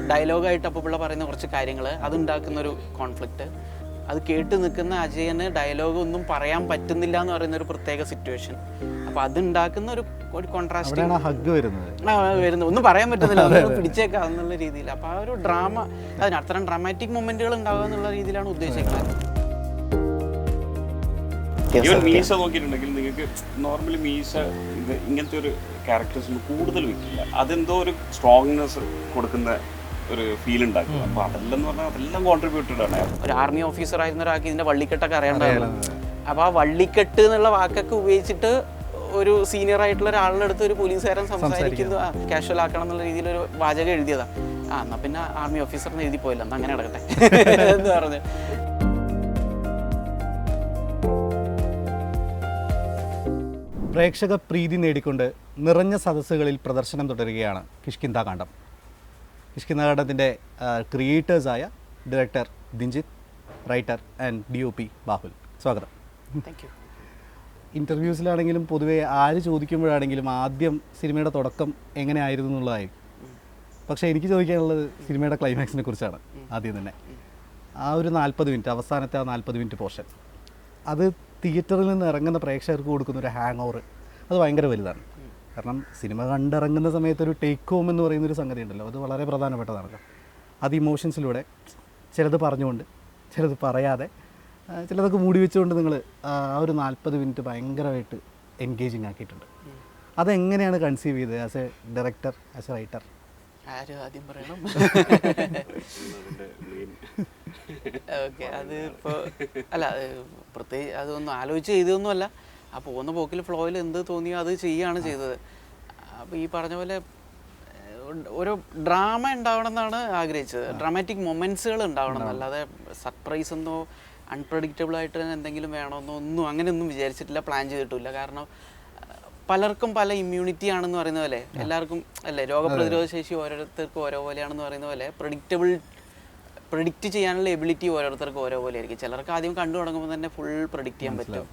ഡയലോഗായിട്ട് അപ്പോൾ പിള്ള പറയുന്ന കുറച്ച് കാര്യങ്ങൾ അതുണ്ടാക്കുന്നൊരു കോൺഫ്ലിക്റ്റ്, അത് കേട്ട് നിൽക്കുന്ന അജയന് ഡയലോഗ് ഒന്നും പറയാൻ പറ്റുന്നില്ല എന്ന് പറയുന്ന ഒരു പ്രത്യേക സിറ്റുവേഷൻ. അപ്പോൾ അതുണ്ടാക്കുന്ന ഒരു കോൺട്രാസ്റ്റ് വരുന്നത് ഒന്നും പറയാൻ പറ്റുന്നില്ല, പിടിച്ചേക്കാം എന്നുള്ള രീതിയിൽ. അപ്പോൾ ആ ഒരു ഡ്രാമ, അതിന് അത്തരം ഡ്രാമാറ്റിക് മൊമെന്റുകൾ ഉണ്ടാവുക എന്നുള്ള രീതിയിലാണ് ഉദ്ദേശിക്കുന്നത്. മീശ നോക്കിയിട്ടുണ്ടെങ്കിൽ നിങ്ങൾക്ക് നോർമലി മീശ ഇങ്ങനത്തെ ഒരു ക്യാരക്ടേഴ്സിന് കൂടുതൽ വെക്കില്ല, അതെന്തോ ഒരു സ്ട്രോങ്നെസ് കൊടുക്കുന്ന ഒരു ഫീൽ ഉണ്ടാക്കും. അപ്പൊ അതെല്ലാം എന്ന് പറഞ്ഞാൽ അതെല്ലാം കോൺട്രിബ്യൂട്ടഡ് ആണ്. ഒരു ആർമി ഓഫീസർ ആയിരുന്ന ഒരാൾക്ക് ഇതിന്റെ വള്ളിക്കെട്ടൊക്കെ അറിയേണ്ടതാണ്. അപ്പൊ ആ വള്ളിക്കെട്ട് എന്നുള്ള വാക്കൊക്കെ ഉപയോഗിച്ചിട്ട് ഒരു സീനിയർ ആയിട്ടുള്ള ഒരാളുടെ അടുത്ത് ഒരു പോലീസുകാരൻ സംസാരിക്കുന്നു, കാഷ്വൽ ആക്കണം എന്നുള്ള രീതിയിൽ ഒരു വാചകം എഴുതിയതാ. എന്നാ പിന്നെ ആർമി ഓഫീസറിന് എഴുതി പോയില്ല, എന്നാ അങ്ങനെ നടക്കട്ടെ എന്ന് പറഞ്ഞു. പ്രേക്ഷക പ്രീതി നേടിക്കൊണ്ട് നിറഞ്ഞ സദസ്സുകളിൽ പ്രദർശനം തുടരുകയാണ് Kishkindha Kandam. കിഷ്കിന്ധാകാന്ഡത്തിൻ്റെ ക്രിയേറ്റേഴ്സായ director Dinjith, writer and DOP Bahul. സ്വാഗതം. Thank you. ഇൻ്റർവ്യൂസിലാണെങ്കിലും പൊതുവേ ആര് ചോദിക്കുമ്പോഴാണെങ്കിലും ആദ്യം സിനിമയുടെ തുടക്കം എങ്ങനെയായിരുന്നു എന്നുള്ളതായിരിക്കും. പക്ഷേ എനിക്ക് ചോദിക്കാനുള്ളത് സിനിമയുടെ ക്ലൈമാക്സിനെ കുറിച്ചാണ്. ആദ്യം തന്നെ ആ ഒരു 40 മിനിറ്റ്, അവസാനത്തെ ആ 40 മിനിറ്റ് പോർഷൻ, അത് തിയേറ്ററിൽ നിന്ന് ഇറങ്ങുന്ന പ്രേക്ഷകർക്ക് കൊടുക്കുന്ന ഒരു ഹാങ് ഓവർ അത് ഭയങ്കര വലുതാണ്. കാരണം സിനിമ കണ്ടിറങ്ങുന്ന സമയത്ത് ഒരു ടേക്ക് ഹോം എന്ന് പറയുന്നൊരു സംഗതി ഉണ്ടല്ലോ, അത് വളരെ പ്രധാനപ്പെട്ടതാണല്ലോ. അത് ഇമോഷൻസിലൂടെ ചിലത് പറഞ്ഞുകൊണ്ട്, ചിലത് പറയാതെ, ചിലതൊക്കെ മൂടി വെച്ചുകൊണ്ട് നിങ്ങൾ ആ ഒരു 40 മിനിറ്റ് ഭയങ്കരമായിട്ട് എൻഗേജിങ് ആക്കിയിട്ടുണ്ട്. അതെങ്ങനെയാണ് കൺസീവ് ചെയ്തത് as A director, as A writer? ആര് ആദ്യം പറയണം? ഓക്കെ, അത് ഇപ്പോൾ അല്ല, പ്രത്യേകിച്ച് അതൊന്നും ആലോചിച്ച് ചെയ്തതൊന്നുമല്ല. ആ പോകുന്ന പോക്കിൽ ഫ്ലോയിൽ എന്ത് തോന്നിയോ അത് ചെയ്യുകയാണ് ചെയ്തത്. അപ്പോൾ ഈ പറഞ്ഞ പോലെ ഒരു ഡ്രാമ ഉണ്ടാവണം എന്നാണ് ആഗ്രഹിച്ചത്, ഡ്രാമാറ്റിക് മൊമെൻറ്റ്സുകൾ ഉണ്ടാവണം എന്നല്ലാതെ സർപ്രൈസ് എന്നോ അൺപ്രഡിക്റ്റബിൾ ആയിട്ട് എന്തെങ്കിലും വേണമെന്നോ ഒന്നും അങ്ങനെയൊന്നും വിചാരിച്ചിട്ടില്ല, പ്ലാൻ ചെയ്തിട്ടില്ല. കാരണം പലർക്കും പല ഇമ്മ്യൂണിറ്റി ആണെന്ന് പറയുന്ന പോലെ, എല്ലാവർക്കും അല്ലേ, രോഗപ്രതിരോധ ശേഷി ഓരോരുത്തർക്കും ഓരോ പോലെയാണെന്ന് പറയുന്ന പോലെ പ്രിഡിക്റ്റ് ചെയ്യാനുള്ള എബിലിറ്റി ഓരോരുത്തർക്കും ഓരോ പോലെ ആയിരിക്കും. ചിലർക്ക് ആദ്യം കണ്ടു തുടങ്ങുമ്പോൾ തന്നെ ഫുൾ പ്രിഡിക്റ്റ് ചെയ്യാൻ പറ്റും,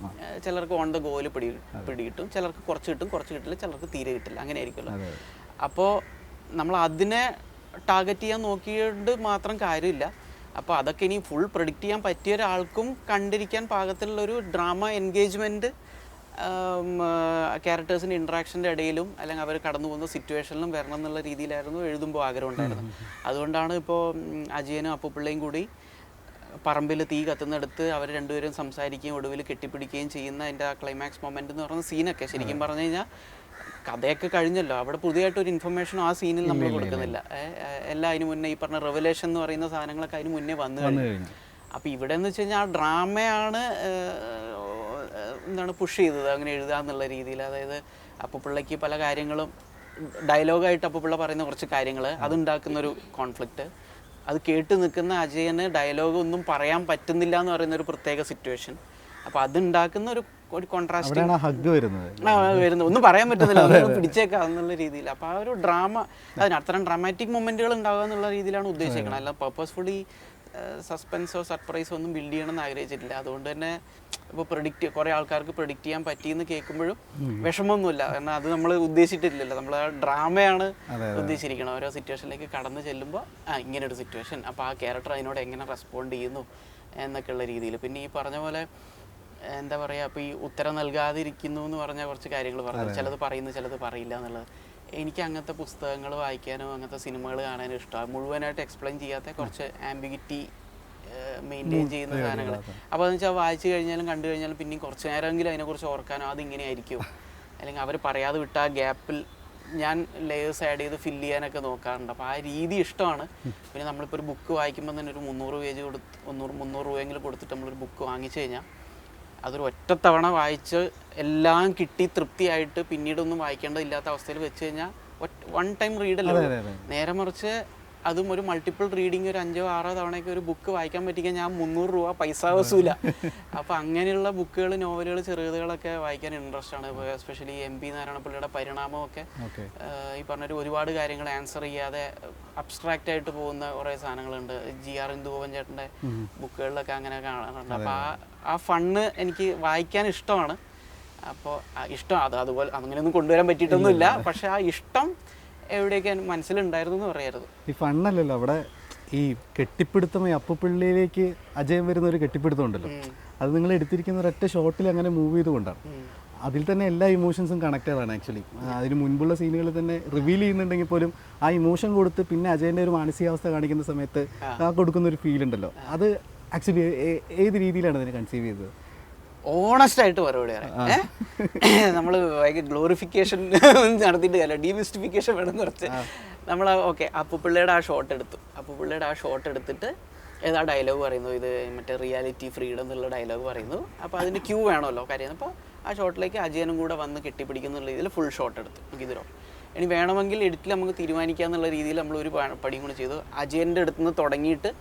ചിലർക്ക് ഓൺ ദ ഗോയിൽ പിടികിട്ടും, ചിലർക്ക് കുറച്ച് കിട്ടും, കുറച്ച് കിട്ടില്ല, ചിലർക്ക് തീരെ കിട്ടില്ല, അങ്ങനെ ആയിരിക്കുമല്ലോ. അപ്പോൾ നമ്മൾ അതിനെ ടാർഗറ്റ് ചെയ്യാൻ നോക്കിയിട്ട് മാത്രം കാര്യമില്ല. അപ്പോൾ അതൊക്കെ ഇനി ഫുൾ പ്രിഡിക്റ്റ് ചെയ്യാൻ പറ്റിയ ഒരാൾക്കും കണ്ടിരിക്കാൻ പാകത്തിലുള്ളൊരു ഡ്രാമ എൻഗേജ്മെൻറ്റ് ക്യാരക്ടേഴ്സിൻ്റെ ഇൻട്രാക്ഷൻ്റെ ഇടയിലും അല്ലെങ്കിൽ അവർ കടന്നു പോകുന്ന സിറ്റുവേഷനിലും വരണം എന്നുള്ള രീതിയിലായിരുന്നു എഴുതുമ്പോൾ ആഗ്രഹം ഉണ്ടായിരുന്നു. അതുകൊണ്ടാണ് ഇപ്പോൾ അജയനും അപ്പുപിള്ളയും കൂടി പറമ്പിൽ തീ കത്തുന്നിടത്ത് അവർ രണ്ടുപേരും സംസാരിക്കുകയും ഒടുവിൽ കെട്ടിപ്പിടിക്കുകയും ചെയ്യുന്ന അതിൻ്റെ ആ ക്ലൈമാക്സ് മൊമെൻ്റ് എന്ന് പറയുന്ന സീനൊക്കെ ശരിക്കും പറഞ്ഞു കഴിഞ്ഞാൽ കഥയൊക്കെ കഴിഞ്ഞല്ലോ, അവിടെ പുതിയതായിട്ടൊരു ഇൻഫർമേഷനും ആ സീനിൽ നമ്മൾ കൊടുക്കുന്നില്ല. എല്ലാം അതിന് മുന്നേ ഈ പറഞ്ഞ റെവലേഷൻ എന്ന് പറയുന്ന സാധനങ്ങളൊക്കെ അതിന് മുന്നേ വന്നു കഴിഞ്ഞു. അപ്പോൾ ഇവിടെ എന്ന് വെച്ച് കഴിഞ്ഞാൽ ആ ഡ്രാമയാണ് എന്താണ് പുഷ് ചെയ്തത് അങ്ങനെ എഴുതുക എന്നുള്ള രീതിയിൽ. അതായത് അപ്പുപിള്ളയ്ക്ക് പല കാര്യങ്ങളും ഡയലോഗായിട്ട് അപ്പുപിള്ള പറയുന്ന കുറച്ച് കാര്യങ്ങൾ അതുണ്ടാക്കുന്നൊരു കോൺഫ്ലിക്റ്റ്, അത് കേട്ട് നിൽക്കുന്ന അജയന് ഡയലോഗ് ഒന്നും പറയാൻ പറ്റുന്നില്ല എന്ന് പറയുന്ന ഒരു പ്രത്യേക സിറ്റുവേഷൻ. അപ്പോൾ അതുണ്ടാക്കുന്ന ഒരു കോൺട്രാസ്റ്റ് വരുന്നത് ഒന്നും പറയാൻ പറ്റുന്നില്ല, പിടിച്ചേക്കാം എന്നുള്ള രീതിയിൽ. അപ്പോൾ ആ ഒരു ഡ്രാമ, അതിന് അത്തരം ഡ്രാമാറ്റിക് മൊമെന്റുകൾ ഉണ്ടാവുക എന്നുള്ള രീതിയിലാണ് ഉദ്ദേശിക്കുന്നത്. അല്ല പർപ്പസ്ഫുള്ളി സസ്പെൻസോ സർപ്രൈസോ ഒന്നും ബിൽഡ് ചെയ്യണമെന്ന് ആഗ്രഹിച്ചിട്ടില്ല. അതുകൊണ്ട് തന്നെ ഇപ്പോൾ കുറേ ആൾക്കാർക്ക് പ്രെഡിക്റ്റ് ചെയ്യാൻ പറ്റിയെന്ന് കേൾക്കുമ്പോഴും വിഷമമൊന്നുമില്ല. കാരണം അത് നമ്മൾ ഉദ്ദേശിച്ചിട്ടില്ലല്ലോ, നമ്മൾ ആ ഡ്രാമയാണ് ഉദ്ദേശിച്ചിരിക്കണം. ഓരോ സിറ്റുവേഷനിലേക്ക് കടന്നു ചെല്ലുമ്പോൾ ഇങ്ങനൊരു സിറ്റുവേഷൻ, അപ്പോൾ ആ ക്യാരക്ടർ അതിനോട് എങ്ങനെ റെസ്പോണ്ട് ചെയ്യുന്നു എന്നൊക്കെയുള്ള രീതിയിൽ. പിന്നെ ഈ പറഞ്ഞ പോലെ എന്താ പറയുക, അപ്പോൾ ഈ ഉത്തരം നൽകാതിരിക്കുന്നു എന്ന് പറഞ്ഞാൽ കുറച്ച് കാര്യങ്ങൾ പറഞ്ഞു, ചിലത് പറയുന്നു ചിലത് പറയില്ല എന്നുള്ളത്. എനിക്ക് അങ്ങനത്തെ പുസ്തകങ്ങൾ വായിക്കാനോ അങ്ങനത്തെ സിനിമകൾ കാണാനും ഇഷ്ടമാണ്. മുഴുവനായിട്ട് എക്സ്പ്ലെയിൻ ചെയ്യാത്ത കുറച്ച് ആംബിഗിറ്റി മെയിൻറ്റെയിൻ ചെയ്യുന്ന സാധനങ്ങൾ. അപ്പോൾ അതെന്ന് വെച്ചാൽ വായിച്ചു കഴിഞ്ഞാലും കണ്ടു കഴിഞ്ഞാലും പിന്നെയും കുറച്ച് നേരമെങ്കിലും അതിനെക്കുറിച്ച് ഓർക്കാനോ അതിങ്ങനെ ആയിരിക്കും, അല്ലെങ്കിൽ അവർ പറയാതെ വിട്ട ആ ഗ്യാപ്പിൽ ഞാൻ ലെയേഴ്സ് ആഡ് ചെയ്ത് ഫില്ല് ചെയ്യാനൊക്കെ നോക്കാറുണ്ട്. അപ്പോൾ ആ രീതി ഇഷ്ടമാണ്. പിന്നെ നമ്മളിപ്പോൾ ഒരു ബുക്ക് വായിക്കുമ്പോൾ തന്നെ ഒരു 300 പേജ് 300 രൂപയെങ്കിലും കൊടുത്തിട്ട് നമ്മളൊരു ബുക്ക് വാങ്ങിച്ചു കഴിഞ്ഞാൽ അതൊരു ഒറ്റത്തവണ വായിച്ച് എല്ലാം കിട്ടി തൃപ്തിയായിട്ട് പിന്നീടൊന്നും വായിക്കേണ്ടതില്ലാത്ത അവസ്ഥയിൽ വെച്ച് കഴിഞ്ഞാൽ വൺ ടൈം റീഡല്ലോ. നേരെ മറിച്ച് അതും ഒരു മൾട്ടിപ്പിൾ റീഡിങ് ഒരു 5-6 തവണയൊക്കെ ഒരു ബുക്ക് വായിക്കാൻ പറ്റിക്കാൻ ഞാൻ 300 രൂപ പൈസ വസൂല. അപ്പോൾ അങ്ങനെയുള്ള ബുക്കുകൾ, നോവലുകൾ, ചെറുകഥകളൊക്കെ വായിക്കാൻ ഇൻട്രസ്റ്റ് ആണ്. എസ്പെഷ്യലി MP നാരായണപിള്ളയുടെ പരിണാമമൊക്കെ ഈ പറഞ്ഞൊരു ഒരുപാട് കാര്യങ്ങൾ ആൻസർ ചെയ്യാതെ അബ്സ്ട്രാക്റ്റ് ആയിട്ട് പോകുന്ന കുറേ സാധനങ്ങളുണ്ട്. GR ഇന്ദുഭവൻ ചേട്ടൻ്റെ ബുക്കുകളിലൊക്കെ അങ്ങനെ കാണാറുണ്ട്. അപ്പോൾ ആ ഫണ്ണ് എനിക്ക് വായിക്കാൻ ഇഷ്ടമാണ്. അപ്പോൾ ഇഷ്ടം അതുപോലെ അങ്ങനെയൊന്നും കൊണ്ടുവരാൻ പറ്റിയിട്ടൊന്നുമില്ല. പക്ഷെ ആ ഇഷ്ടം എവിടെയൊക്കെ മനസ്സിലുണ്ടായിരുന്നു എന്ന് പറയരുത്. ഈ ഫണ്ണല്ലല്ലോ അവിടെ ഈ കെട്ടിപ്പിടുത്തം, ഈ അപ്പുപിള്ളിയിലേക്ക് അജയൻ വരുന്ന ഒരു കെട്ടിപ്പിടുത്തം ഉണ്ടല്ലോ, അത് നിങ്ങൾ എടുത്തിരിക്കുന്ന ഒരൊറ്റ ഷോട്ടിൽ അങ്ങനെ മൂവ് ചെയ്തുകൊണ്ടാണ്. അതിൽ തന്നെ എല്ലാ ഇമോഷൻസും കണക്റ്റഡ് ആണ് ആക്ച്വലി. അതിന് മുൻപുള്ള സീനുകളിൽ തന്നെ റിവീൽ ചെയ്യുന്നുണ്ടെങ്കിൽ പോലും ആ ഇമോഷൻ കൊടുത്ത് പിന്നെ അജയൻ്റെ ഒരു മാനസികാവസ്ഥ കാണിക്കുന്ന സമയത്ത് ആ കൊടുക്കുന്ന ഒരു ഫീൽ ഉണ്ടല്ലോ, അത് ആക്ച്വലി ഏത് രീതിയിലാണ് അതിനെ കൺസീവ് ചെയ്തത്? ഓണസ്റ്റ് ആയിട്ട് മറുപടി പറയാം. നമ്മൾ ഭയങ്കര ഗ്ലോറിഫിക്കേഷൻ നടത്തിയിട്ട് കാര്യമില്ല, ഡീമിസ്റ്റിഫിക്കേഷൻ വേണം കുറച്ച്. നമ്മൾ ഓക്കെ അപ്പുപിള്ളയുടെ ആ ഷോട്ട് എടുത്തു. അപ്പുപിള്ളയുടെ ആ ഷോട്ട് എടുത്തിട്ട് ഏതാ ഡയലോഗ് പറയുന്നു, ഇത് മറ്റേ റിയാലിറ്റി ഫ്രീഡം എന്നുള്ള ഡയലോഗ് പറയുന്നു. അപ്പോൾ അതിൻ്റെ ക്യൂ വേണമല്ലോ കാര്യം. അപ്പോൾ ആ ഷോട്ടിലേക്ക് അജയനും കൂടെ വന്ന് കെട്ടിപ്പിടിക്കുന്ന രീതിയിൽ ഫുൾ ഷോട്ട് എടുത്തു. ഇതിലോ ഇനി വേണമെങ്കിൽ എഡിറ്റിൽ നമുക്ക് തീരുമാനിക്കുക എന്നുള്ള രീതിയിൽ നമ്മൾ ഒരു പടിയും കൂടെ ചെയ്തു. അജയൻ്റെ അടുത്ത് നിന്ന് തുടങ്ങിയിട്ട്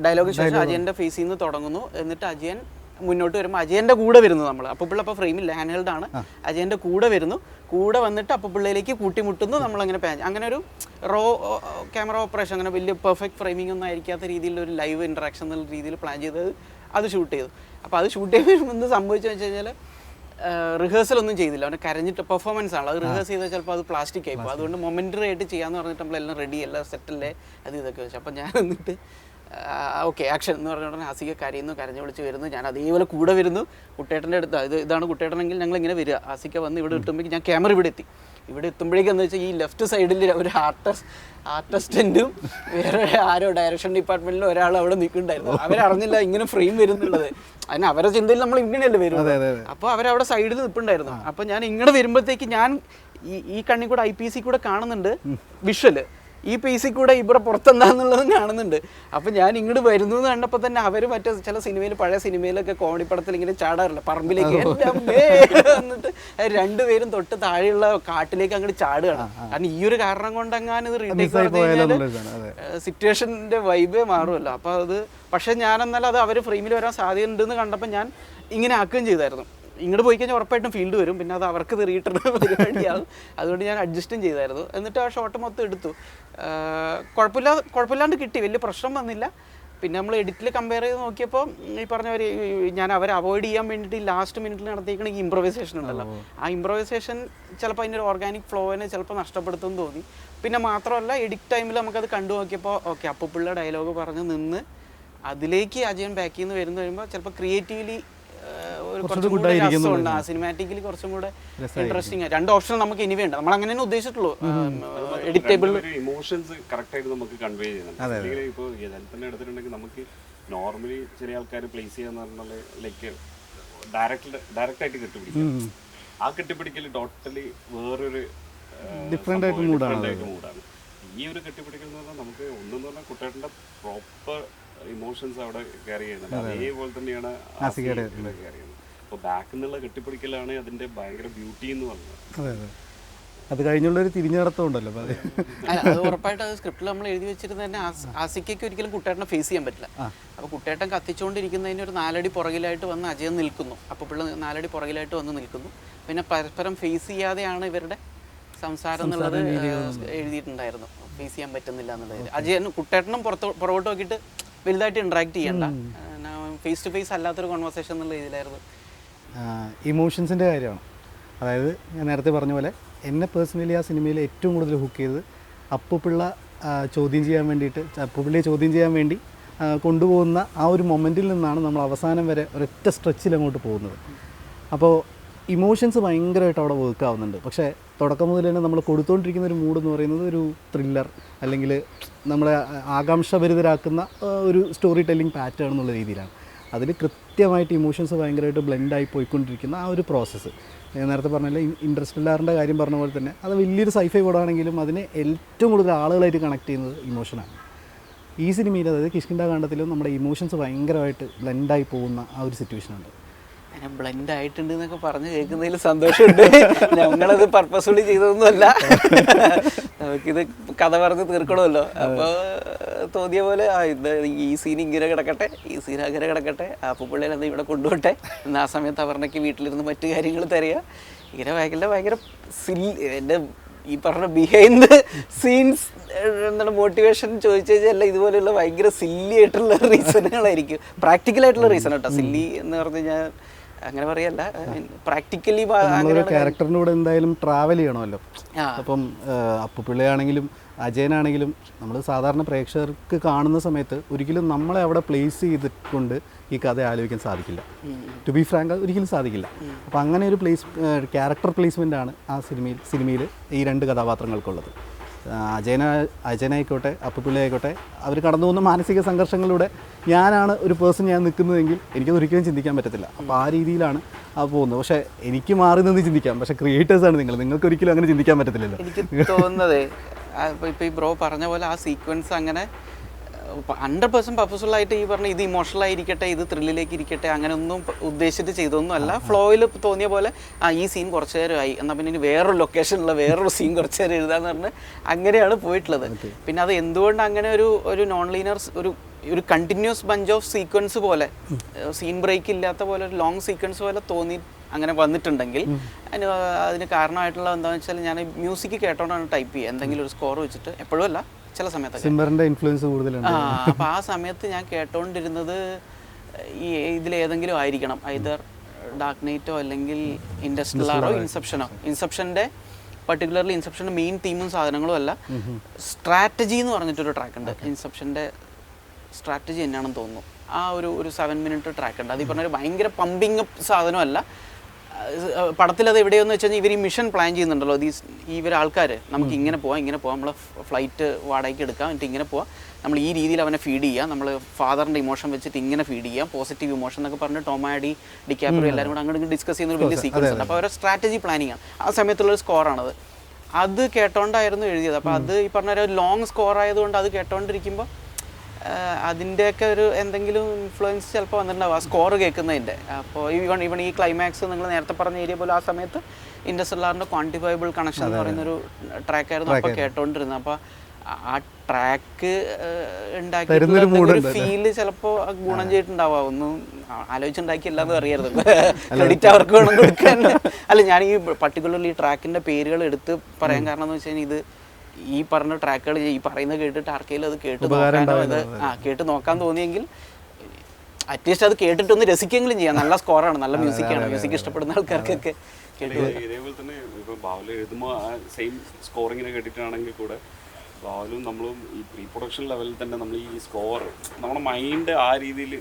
ഡയലോഗ് ശേഷം അജയൻ്റെ ഫേസിൽ നിന്ന് തുടങ്ങുന്നു. എന്നിട്ട് അജയൻ മുന്നോട്ട് വരുമ്പോൾ അജയൻ്റെ കൂടെ വരുന്നു. നമ്മൾ അപ്പുപിള്ള അപ്പോൾ ഫ്രെയിമിൽ ഹാൻഡ് ഹെൽഡ് ആണ്, അജയൻ്റെ കൂടെ വരുന്നു. കൂടെ വന്നിട്ട് അപ്പുപിള്ളയിലേക്ക് കൂട്ടിമുട്ടുന്നു. നമ്മളങ്ങനെ അങ്ങനെ ഒരു റോ ക്യാമറ ഓപ്പറേഷൻ, അങ്ങനെ വലിയ പെർഫെക്റ്റ് ഫ്രെയിമിംഗ് ഒന്നും ആയിരിക്കാത്ത രീതിയിലൊരു ലൈവ് ഇൻട്രാക്ഷൻ എന്നുള്ള രീതിയിൽ പ്ലാൻ ചെയ്തത് അത് ഷൂട്ട് ചെയ്തു. അപ്പോൾ അത് ഷൂട്ട് ചെയ്യുമ്പോൾ എന്ത് സംഭവിച്ചതെന്ന് വെച്ച് കഴിഞ്ഞാൽ റിഹേഴ്സൽ ഒന്നും ചെയ്തില്ല. അവനെ കരഞ്ഞിട്ട് പെർഫോമൻസ് ആണ്, അത് റിഹേഴ്സ് ചെയ്താൽ ചിലപ്പോൾ അത് പ്ലാസ്റ്റിക് ആയിപ്പോൾ. അതുകൊണ്ട് മൊമെൻ്ററി ആയിട്ട് ചെയ്യാമെന്ന് പറഞ്ഞിട്ട് നമ്മളെല്ലാം റെഡി, എല്ലാം സെറ്റല്ലേ അത് ഇതൊക്കെ വെച്ചു. അപ്പം ഞാൻ എന്നിട്ട് ഓക്കെ ആക്ഷൻ എന്ന് പറഞ്ഞ ഉടനെ ആസിക കരയുന്നു, കരഞ്ഞു വിളിച്ച് വരുന്നു. ഞാൻ അതേപോലെ കൂടെ വരുന്നു. കുട്ടേട്ടൻ്റെ അടുത്ത് ഇതാണ് കുട്ടേട്ടനെങ്കിൽ ഞങ്ങൾ ഇങ്ങനെ വരിക. ആസിക വന്ന് ഇവിടെ എത്തുമ്പോഴേക്കും ഞാൻ ക്യാമറ ഇവിടെ എത്തി. ഇവിടെ എത്തുമ്പോഴേക്കെന്ന് വെച്ചാൽ ഈ ലെഫ്റ്റ് സൈഡിൽ ഒരു ആർട്ടിസ്റ്റും വേറെ ആരോ ഡയറക്ഷൻ ഡിപ്പാർട്ട്മെന്റിലും ഒരാൾ അവിടെ നിൽക്കുന്നുണ്ടായിരുന്നു. അവരറിഞ്ഞില്ല ഇങ്ങനെ ഫ്രെയിം വരുന്നുള്ളത്. അതിന് അവരുടെ ചിന്തയിൽ നമ്മൾ ഇങ്ങനെയല്ലേ വരുന്നത്. അപ്പോൾ അവരവിടെ സൈഡിൽ നിൽപ്പുണ്ടായിരുന്നു. അപ്പോൾ ഞാൻ ഇങ്ങനെ വരുമ്പോഴത്തേക്ക് ഞാൻ ഈ കണ്ണി കൂടെ IPC കൂടെ കാണുന്നുണ്ട് വിഷ്വല്, ഈ പീസിൽ കൂടെ ഇവിടെ പുറത്തെന്താന്നുള്ളതും കാണുന്നുണ്ട്. അപ്പം ഞാൻ ഇങ്ങോട്ട് വരുന്നു എന്ന് കണ്ടപ്പോൾ തന്നെ അവർ മറ്റേ ചില സിനിമയിൽ, പഴയ സിനിമയിലൊക്കെ കോമഡി പടത്തിൽ ഇങ്ങനെ ചാടാറില്ല പറമ്പിലേക്ക്, എന്നിട്ട് രണ്ടുപേരും തൊട്ട് താഴെയുള്ള കാട്ടിലേക്ക് അങ്ങോട്ട് ചാടുകയാണ്. കാരണം ഈ ഒരു കാരണം കൊണ്ടെങ്ങാനും ഇത് റീടേക്ക് പറഞ്ഞു സിറ്റുവേഷൻ്റെ വൈബേ മാറുമല്ലോ. അപ്പോൾ അത് പക്ഷേ ഞാനെന്നാലും അത് അവർ ഫ്രെയിമിൽ വരാൻ സാധ്യത ഉണ്ടെന്ന് കണ്ടപ്പോൾ ഞാൻ ഇങ്ങനെ ആക്കുകയും ചെയ്തായിരുന്നു. ഇങ്ങോട്ട് പോയി കഴിഞ്ഞാൽ ഉറപ്പായിട്ടും ഫീൽഡ് വരും, പിന്നെ അത് അവർക്ക് റീട്ടേൺ പരിപാടിയാകും. അതുകൊണ്ട് ഞാൻ അഡ്ജസ്റ്റും ചെയ്തായിരുന്നു. എന്നിട്ട് ആ ഷോട്ട് മൊത്തം എടുത്തു. കുഴപ്പമില്ലാണ്ട് കിട്ടി, വലിയ പ്രശ്നം വന്നില്ല. പിന്നെ നമ്മൾ എഡിറ്റിൽ കമ്പയർ ചെയ്ത് നോക്കിയപ്പോൾ ഈ പറഞ്ഞവർ ഞാൻ അവരെ അവോയ്ഡ് ചെയ്യാൻ വേണ്ടിയിട്ട് ലാസ്റ്റ് മിനിറ്റിൽ നടത്തിയിരിക്കണ ഈ ഇംപ്രവൈസേഷൻ ഉണ്ടല്ലോ, ആ ഇംപ്രവൈസേഷൻ ചിലപ്പോൾ അതിൻ്റെ ഒരു ഓർഗാനിക് ഫ്ലോവിനെ ചിലപ്പോൾ നഷ്ടപ്പെടുത്തുമെന്ന് തോന്നി. പിന്നെ മാത്രമല്ല എഡിറ്റ് ടൈമിൽ നമുക്കത് കണ്ടു നോക്കിയപ്പോൾ ഓക്കെ അപ്പുപിള്ള ഡയലോഗ് പറഞ്ഞ് നിന്ന് അതിലേക്ക് അജയൻ ബാക്കിൽ നിന്ന് വരുമ്പോൾ ചിലപ്പോൾ ക്രിയേറ്റീവ്ലി സിനിമാറ്റിക്കലി കുറച്ചും കൂടെ ഇൻട്രസ്റ്റിംഗ്. രണ്ട് ഓപ്ഷൻ നമുക്ക് ഇനി വേണ്ട, നമ്മൾ അങ്ങനെ ഉദ്ദേശിച്ചിട്ടുള്ളൂ. എഡിറ്റബിൾ ഇമോഷൻസ് കറക്റ്റ് ആയിട്ട് നമുക്ക് കൺവേ ചെയ്യണം. ഇപ്പോൾ തന്നെ എടുത്തിട്ടുണ്ടെങ്കിൽ നമുക്ക് നോർമലി ചെറിയ ആൾക്കാർ പ്ലേസ് ചെയ്യാന്ന് പറഞ്ഞാൽ ലൈക്ക് ഡയറക്റ്റ് ആയിട്ട് കെട്ടിപ്പിടിക്കും. ആ കെട്ടിപ്പിടിക്കൽ ടോട്ടലി വേറൊരു ഡിഫറെന്റ് മൂഡാണ്. ഈ ഒരു കെട്ടിപ്പിടിക്കൽ എന്ന് പറഞ്ഞാൽ നമുക്ക് ഒന്നെന്ന് പറഞ്ഞാൽ കുട്ടേട്ടൻ്റെ പ്രോപ്പർ ഇമോഷൻസ് അവിടെ ക്യാരി ചെയ്യുന്നുണ്ട്. അതേപോലെ തന്നെയാണ് ക്യാരി ചെയ്യുന്നത്. അപ്പോൾ ബാക്കിൽ നിന്നുള്ള കെട്ടിപ്പിടിക്കലാണ് അതിന്റെ ഭയങ്കര ബ്യൂട്ടി എന്ന് പറഞ്ഞത്. അത് കഴിഞ്ഞുള്ളൊരു തിരിഞ്ഞടത്തം ഉണ്ടല്ലോ. അത് ഉറപ്പായിട്ട് അത് സ്ക്രിപ്റ്റിൽ നമ്മൾ എഴുതി വെച്ചിരുന്നത് തന്നെ ആസിക്കയ്ക്ക് ഒരിക്കലും കുട്ടേട്ടനെ ഫേസ് ചെയ്യാൻ പറ്റില്ല. അപ്പോൾ കുട്ടേട്ടൻ കത്തിച്ചുകൊണ്ടിരിക്കുന്നതിന് ഒരു 4 അടി പുറകിലായിട്ട് വന്ന് അജയൻ നിൽക്കുന്നു. അപ്പോൾ പിള്ള 4 അടി പുറകിലായിട്ട് വന്ന് നിൽക്കുന്നു. പിന്നെ പരസ്പരം ഫേസ് ചെയ്യാതെയാണ് ഇവരുടെ സംസാരം എന്നുള്ളത് എഴുതിയിട്ടുണ്ടായിരുന്നു. ഫേസ് ചെയ്യാൻ പറ്റുന്നില്ല എന്നുള്ളത്. അജയൻ കുട്ടേട്ടനും പുറകോട്ട് നോക്കിയിട്ട് വലുതായിട്ട് ഇൻട്രാക്ട് ചെയ്യണ്ട, ഫേസ് ടു ഫേസ് അല്ലാത്തൊരു കോൺവെർസേഷൻ എന്നുള്ള രീതിയിലായിരുന്നു. ഇമോഷൻസിൻ്റെ കാര്യമാണ്. അതായത് ഞാൻ നേരത്തെ പറഞ്ഞ പോലെ എന്നെ പേഴ്സണലി ആ സിനിമയിൽ ഏറ്റവും കൂടുതൽ ഹുക്ക് ചെയ്തത് അപ്പുപിള്ള ചോദ്യം ചെയ്യാൻ വേണ്ടിയിട്ട്, അപ്പുപിള്ളയെ ചോദ്യം ചെയ്യാൻ വേണ്ടി കൊണ്ടുപോകുന്ന ആ ഒരു മൊമെൻറ്റിൽ നിന്നാണ് നമ്മൾ അവസാനം വരെ ഒരൊറ്റ സ്ട്രെച്ചിൽ അങ്ങോട്ട് പോകുന്നത്. അപ്പോൾ ഇമോഷൻസ് ഭയങ്കരമായിട്ട് അവിടെ വർക്ക് ആവുന്നുണ്ട്. പക്ഷേ തുടക്കം മുതൽ തന്നെ നമ്മൾ കൊടുത്തുകൊണ്ടിരിക്കുന്ന ഒരു മൂഡ് എന്ന് പറയുന്നത് ഒരു ത്രില്ലർ അല്ലെങ്കിൽ നമ്മളെ ആകാംക്ഷഭരിതരാക്കുന്ന ഒരു സ്റ്റോറി ടെല്ലിംഗ് പാറ്റേൺ എന്നുള്ള രീതിയിലാണ്. അതിൽ കൃത്യമായിട്ട് ഇമോഷൻസ് ഭയങ്കരമായിട്ട് ബ്ലെൻഡായി പോയിക്കൊണ്ടിരിക്കുന്ന ആ ഒരു പ്രോസസ്സ്. ഞാൻ നേരത്തെ പറഞ്ഞാൽ ഇൻട്രസ്റ്റെല്ലാറിൻ്റെ കാര്യം പറഞ്ഞ പോലെ തന്നെ അത് വലിയൊരു സൈഫൈ പടമാണെങ്കിലും അതിനെ ഏറ്റവും കൂടുതൽ ആളുകളായിട്ട് കണക്ട് ചെയ്യുന്നത് ഇമോഷനാണ്. ഈ സിനിമയിൽ അതായത് കിഷ്കിന്ധാകാന്ഡത്തിലും നമ്മുടെ ഇമോഷൻസ് ഭയങ്കരമായിട്ട് ബ്ലെൻഡായി പോകുന്ന ആ ഒരു സിറ്റുവേഷനുണ്ട്. ഞാൻ ബ്ലെൻഡ് ആയിട്ടുണ്ട് എന്നൊക്കെ പറഞ്ഞ് കേൾക്കുന്നതിൽ സന്തോഷമുണ്ട്. ഞങ്ങളത് പർപ്പസ്ഫുള്ളി ചെയ്തതൊന്നുമല്ല, നമുക്കിത് കഥ പറഞ്ഞ് തീർക്കണമല്ലോ. അപ്പോൾ തോന്നിയ പോലെ ഇത് ഈ സീൻ ഇങ്ങനെ കിടക്കട്ടെ, ഈ സീൻ അങ്ങനെ കിടക്കട്ടെ, അപ്പുപിള്ളേനെ അത് ഇവിടെ കൊണ്ടുപോട്ടെ എന്ന് ആ സമയത്ത് അവർണയ്ക്ക് വീട്ടിലിരുന്ന് മറ്റു കാര്യങ്ങൾ തരിക. ഇങ്ങനെ ഭയങ്കര എൻ്റെ ഈ പറഞ്ഞ ബിഹൈൻഡ് സീൻസ് എന്താണ് മോട്ടിവേഷൻ ചോദിച്ചു കഴിഞ്ഞാൽ ഇതുപോലെയുള്ള ഭയങ്കര സില്ലി ആയിട്ടുള്ള റീസണുകളായിരിക്കും. പ്രാക്ടിക്കലായിട്ടുള്ള റീസൺ കേട്ടോ. സില്ലി എന്ന് പറഞ്ഞു കഴിഞ്ഞാൽ അങ്ങനെ പറയല്ല, പ്രാക്ടിക്കലി നമ്മളൊരു ക്യാരക്ടറിൻ്റെ കൂടെ എന്തായാലും ട്രാവൽ ചെയ്യണമല്ലോ. അപ്പം അപ്പുപിള്ളയാണെങ്കിലും അജയനാണെങ്കിലും നമ്മൾ സാധാരണ പ്രേക്ഷകർക്ക് കാണുന്ന സമയത്ത് ഒരിക്കലും നമ്മളെ അവിടെ പ്ലേസ് ചെയ്തിട്ടുണ്ട് ഈ കഥ ആലോചിക്കാൻ സാധിക്കില്ല. ടു ബി ഫ്രാങ്ക് ഒരിക്കലും സാധിക്കില്ല. അപ്പോൾ അങ്ങനെ ഒരു ക്യാരക്ടർ പ്ലേസ്മെൻ്റ് ആണ് ആ സിനിമയിൽ ഈ രണ്ട് കഥാപാത്രങ്ങൾക്കുള്ളത്. അജയനായിക്കോട്ടെ അപ്പുപിള്ള ആയിക്കോട്ടെ, അവർ കടന്നു പോകുന്ന മാനസിക സംഘർഷങ്ങളിലൂടെ ഞാനാണ് ഒരു പേഴ്സൺ ഞാൻ നിൽക്കുന്നതെങ്കിൽ എനിക്കത് ഒരിക്കലും ചിന്തിക്കാൻ പറ്റത്തില്ല. അപ്പോൾ ആ രീതിയിലാണ് അത് പോകുന്നത്. പക്ഷേ എനിക്ക് മാറി നിന്ന് ചിന്തിക്കാം, പക്ഷേ ക്രിയേറ്റേഴ്സാണ് നിങ്ങൾക്ക് ഒരിക്കലും അങ്ങനെ ചിന്തിക്കാൻ പറ്റത്തില്ലല്ലോ. എനിക്ക് തോന്നുന്നത് ഇപ്പോൾ ഈ ബ്രോ പറഞ്ഞ പോലെ ആ സീക്വൻസ് അങ്ങനെ 100% പർപ്പസ്ഫുൾ ആയിട്ട് ഈ പറഞ്ഞ ഇത് ഇമോഷണൽ ആയിരിക്കട്ടെ, ഇത് ത്രില്ലിലേക്ക് ഇരിക്കട്ടെ, അങ്ങനെ ഒന്നും ഉദ്ദേശിച്ചിട്ട് ചെയ്തൊന്നും അല്ല. ഫ്ലോയിൽ തോന്നിയ പോലെ ഈ സീൻ കുറച്ച് നേരമായി, എന്നാൽ പിന്നെ ഇനി വേറൊരു ലൊക്കേഷനിലുള്ള വേറൊരു സീൻ കുറച്ച് നേരം എഴുതാന്ന് പറഞ്ഞ് അങ്ങനെയാണ് പോയിട്ടുള്ളത്. പിന്നെ അത് എന്തുകൊണ്ട് അങ്ങനെ ഒരു നോൺ ലീനിയർ ഒരു കണ്ടിന്യൂസ് ബഞ്ച് ഓഫ് സീക്വൻസ് പോലെ, സീൻ ബ്രേക്ക് ഇല്ലാത്ത പോലെ ഒരു ലോങ് സീക്വൻസ് പോലെ തോന്നി അങ്ങനെ വന്നിട്ടുണ്ടെങ്കിൽ അതിന് കാരണമായിട്ടുള്ള എന്താണെന്ന് വെച്ചാൽ ഞാൻ മ്യൂസിക് കേട്ടോണ്ടാണ് ടൈപ്പ് ചെയ്യുക. എന്തെങ്കിലും ഒരു സ്കോർ വെച്ചിട്ട്, എപ്പോഴും അല്ല, ചില സമയത്തൊക്കെ സിംബറിന്റെ ഇൻഫ്ലുവൻസ് കൂടുതലുണ്ട്. അപ്പോൾ ആ സമയത്ത് ഞാൻ കേട്ടോണ്ടിരുന്നത് ഈ ഇതിലേതെങ്കിലും ആയിരിക്കണം, ഐദർ ഡാർക്ക് നൈറ്റോ അല്ലെങ്കിൽ ഇൻഡസ്ട്രിയലാറോ ഇൻസെപ്ഷൻ്റെ പർട്ടിക്കുലർലി ഇൻസെപ്ഷൻ്റെ മെയിൻ തീമും സാധനങ്ങളും അല്ല, സ്ട്രാറ്റജി എന്ന് പറഞ്ഞിട്ടൊരു ട്രാക്ക് ഉണ്ട്. ഇൻസെപ്ഷൻ്റെ സ്ട്രാറ്റജി എന്നാണെന്ന് തോന്നുന്നു. ആ ഒരു 7 മിനിറ്റ് ട്രാക്ക് ഉണ്ട്. അത് ഈ പറഞ്ഞൊരു ഭയങ്കര പമ്പിങ് അപ്പ് സാധനമല്ല. പടത്തിലത് എവിടെയെന്ന് വെച്ച് കഴിഞ്ഞാൽ ഇവർ ഈ മിഷൻ പ്ലാൻ ചെയ്യുന്നുണ്ടല്ലോ, ഇവർ ആൾക്കാർ നമുക്ക് ഇങ്ങനെ പോവാം നമ്മൾ ഫ്ലൈറ്റ് വാടകയ്ക്ക് എടുക്കാം, എന്നിട്ട് ഇങ്ങനെ പോവാം, നമ്മൾ ഈ രീതിയിൽ അവനെ ഫീഡ് ചെയ്യാം, നമ്മൾ ഫാദറിൻ്റെ ഇമോഷൻ വെച്ചിട്ട് ഇങ്ങനെ ഫീഡ് ചെയ്യാം, പോസിറ്റീവ് ഇമോഷൻ എന്നൊക്കെ പറഞ്ഞ് ടോം ഹാഡി, ഡിക്കാപ്രിയോ എല്ലാവരും കൂടെ അങ്ങോട്ട് ഡിസ്കസ് ചെയ്യുന്ന ഒരു വലിയ സീക്വൻസ് ഉണ്ട്. അപ്പോൾ അവരുടെ സ്ട്രാറ്റജി പ്ലാനിങ് ആണ്. ആ സമയത്തുള്ളൊരു സ്കോറാണത്. അത് കേട്ടോണ്ടായിരുന്നു എഴുതിയത്. അപ്പോൾ അത് ഈ പറഞ്ഞ ഒരു ലോങ് സ്കോർ ആയതുകൊണ്ട് അത് കേട്ടോണ്ടിരിക്കുമ്പോൾ അതിൻ്റെയൊക്കെ ഒരു എന്തെങ്കിലും ഇൻഫ്ലുവൻസ് ചിലപ്പോൾ വന്നിട്ടുണ്ടാവും ആ സ്കോർ കേൾക്കുന്നതിൻ്റെ. അപ്പോൾ ഇവൺ ഈ ക്ലൈമാക്സ് നിങ്ങൾ നേരത്തെ പറഞ്ഞ ഏരിയ പോലെ ആ സമയത്ത് ഇൻഡസ്ട്രിയലാറിൻ്റെ ക്വാണ്ടിഫയബിൾ കണക്ഷൻ എന്ന് പറയുന്നൊരു ട്രാക്കായിരുന്നു അപ്പോൾ കേട്ടോണ്ടിരുന്നത്. അപ്പോൾ ആ ട്രാക്ക് ഉണ്ടാക്കിയിട്ടുള്ള ഫീല് ചിലപ്പോൾ ഗുണം ചെയ്തിട്ടുണ്ടാവുക. ഒന്നും ആലോചിച്ചുണ്ടാക്കിയില്ല എന്ന് അറിയരുത്, ക്രെഡിറ്റ് അവർക്ക് വേണം കൊടുക്കാൻ. അല്ല, ഞാൻ ഈ പർട്ടിക്കുലർലി ഈ ട്രാക്കിൻ്റെ പേരുകൾ എടുത്ത് പറയാൻ കാരണം എന്ന് വെച്ച് കഴിഞ്ഞാൽ ഇത് ഈ പറഞ്ഞ ട്രാക്കുകൾ ഈ പറയുന്നത് കേട്ടിട്ട് ആർക്കെങ്കിലും അത് കേട്ട് നോക്കാൻ തോന്നിയെങ്കിൽ അറ്റ്ലീസ്റ്റ് അത് കേട്ടിട്ടൊന്ന് രസിക്കെങ്കിലും ചെയ്യാം. നല്ല സ്കോറാണ്, നല്ല മ്യൂസിക്കാണ്, മ്യൂസിക് ഇഷ്ടപ്പെടുന്ന ആൾക്കാർക്കൊക്കെ ഇതേപോലെ തന്നെ ഇപ്പോൾ ബാവൽ എഴുതുമ്പോൾ ആ സെയിം സ്കോറിങ്ങിനെ കേട്ടിട്ടാണെങ്കിൽ കൂടെ ബാവലും നമ്മളും ഈ പ്രീ പ്രൊഡക്ഷൻ ലെവലിൽ തന്നെ നമ്മൾ ഈ സ്കോർ നമ്മുടെ മൈൻഡ് ആ രീതിയിൽ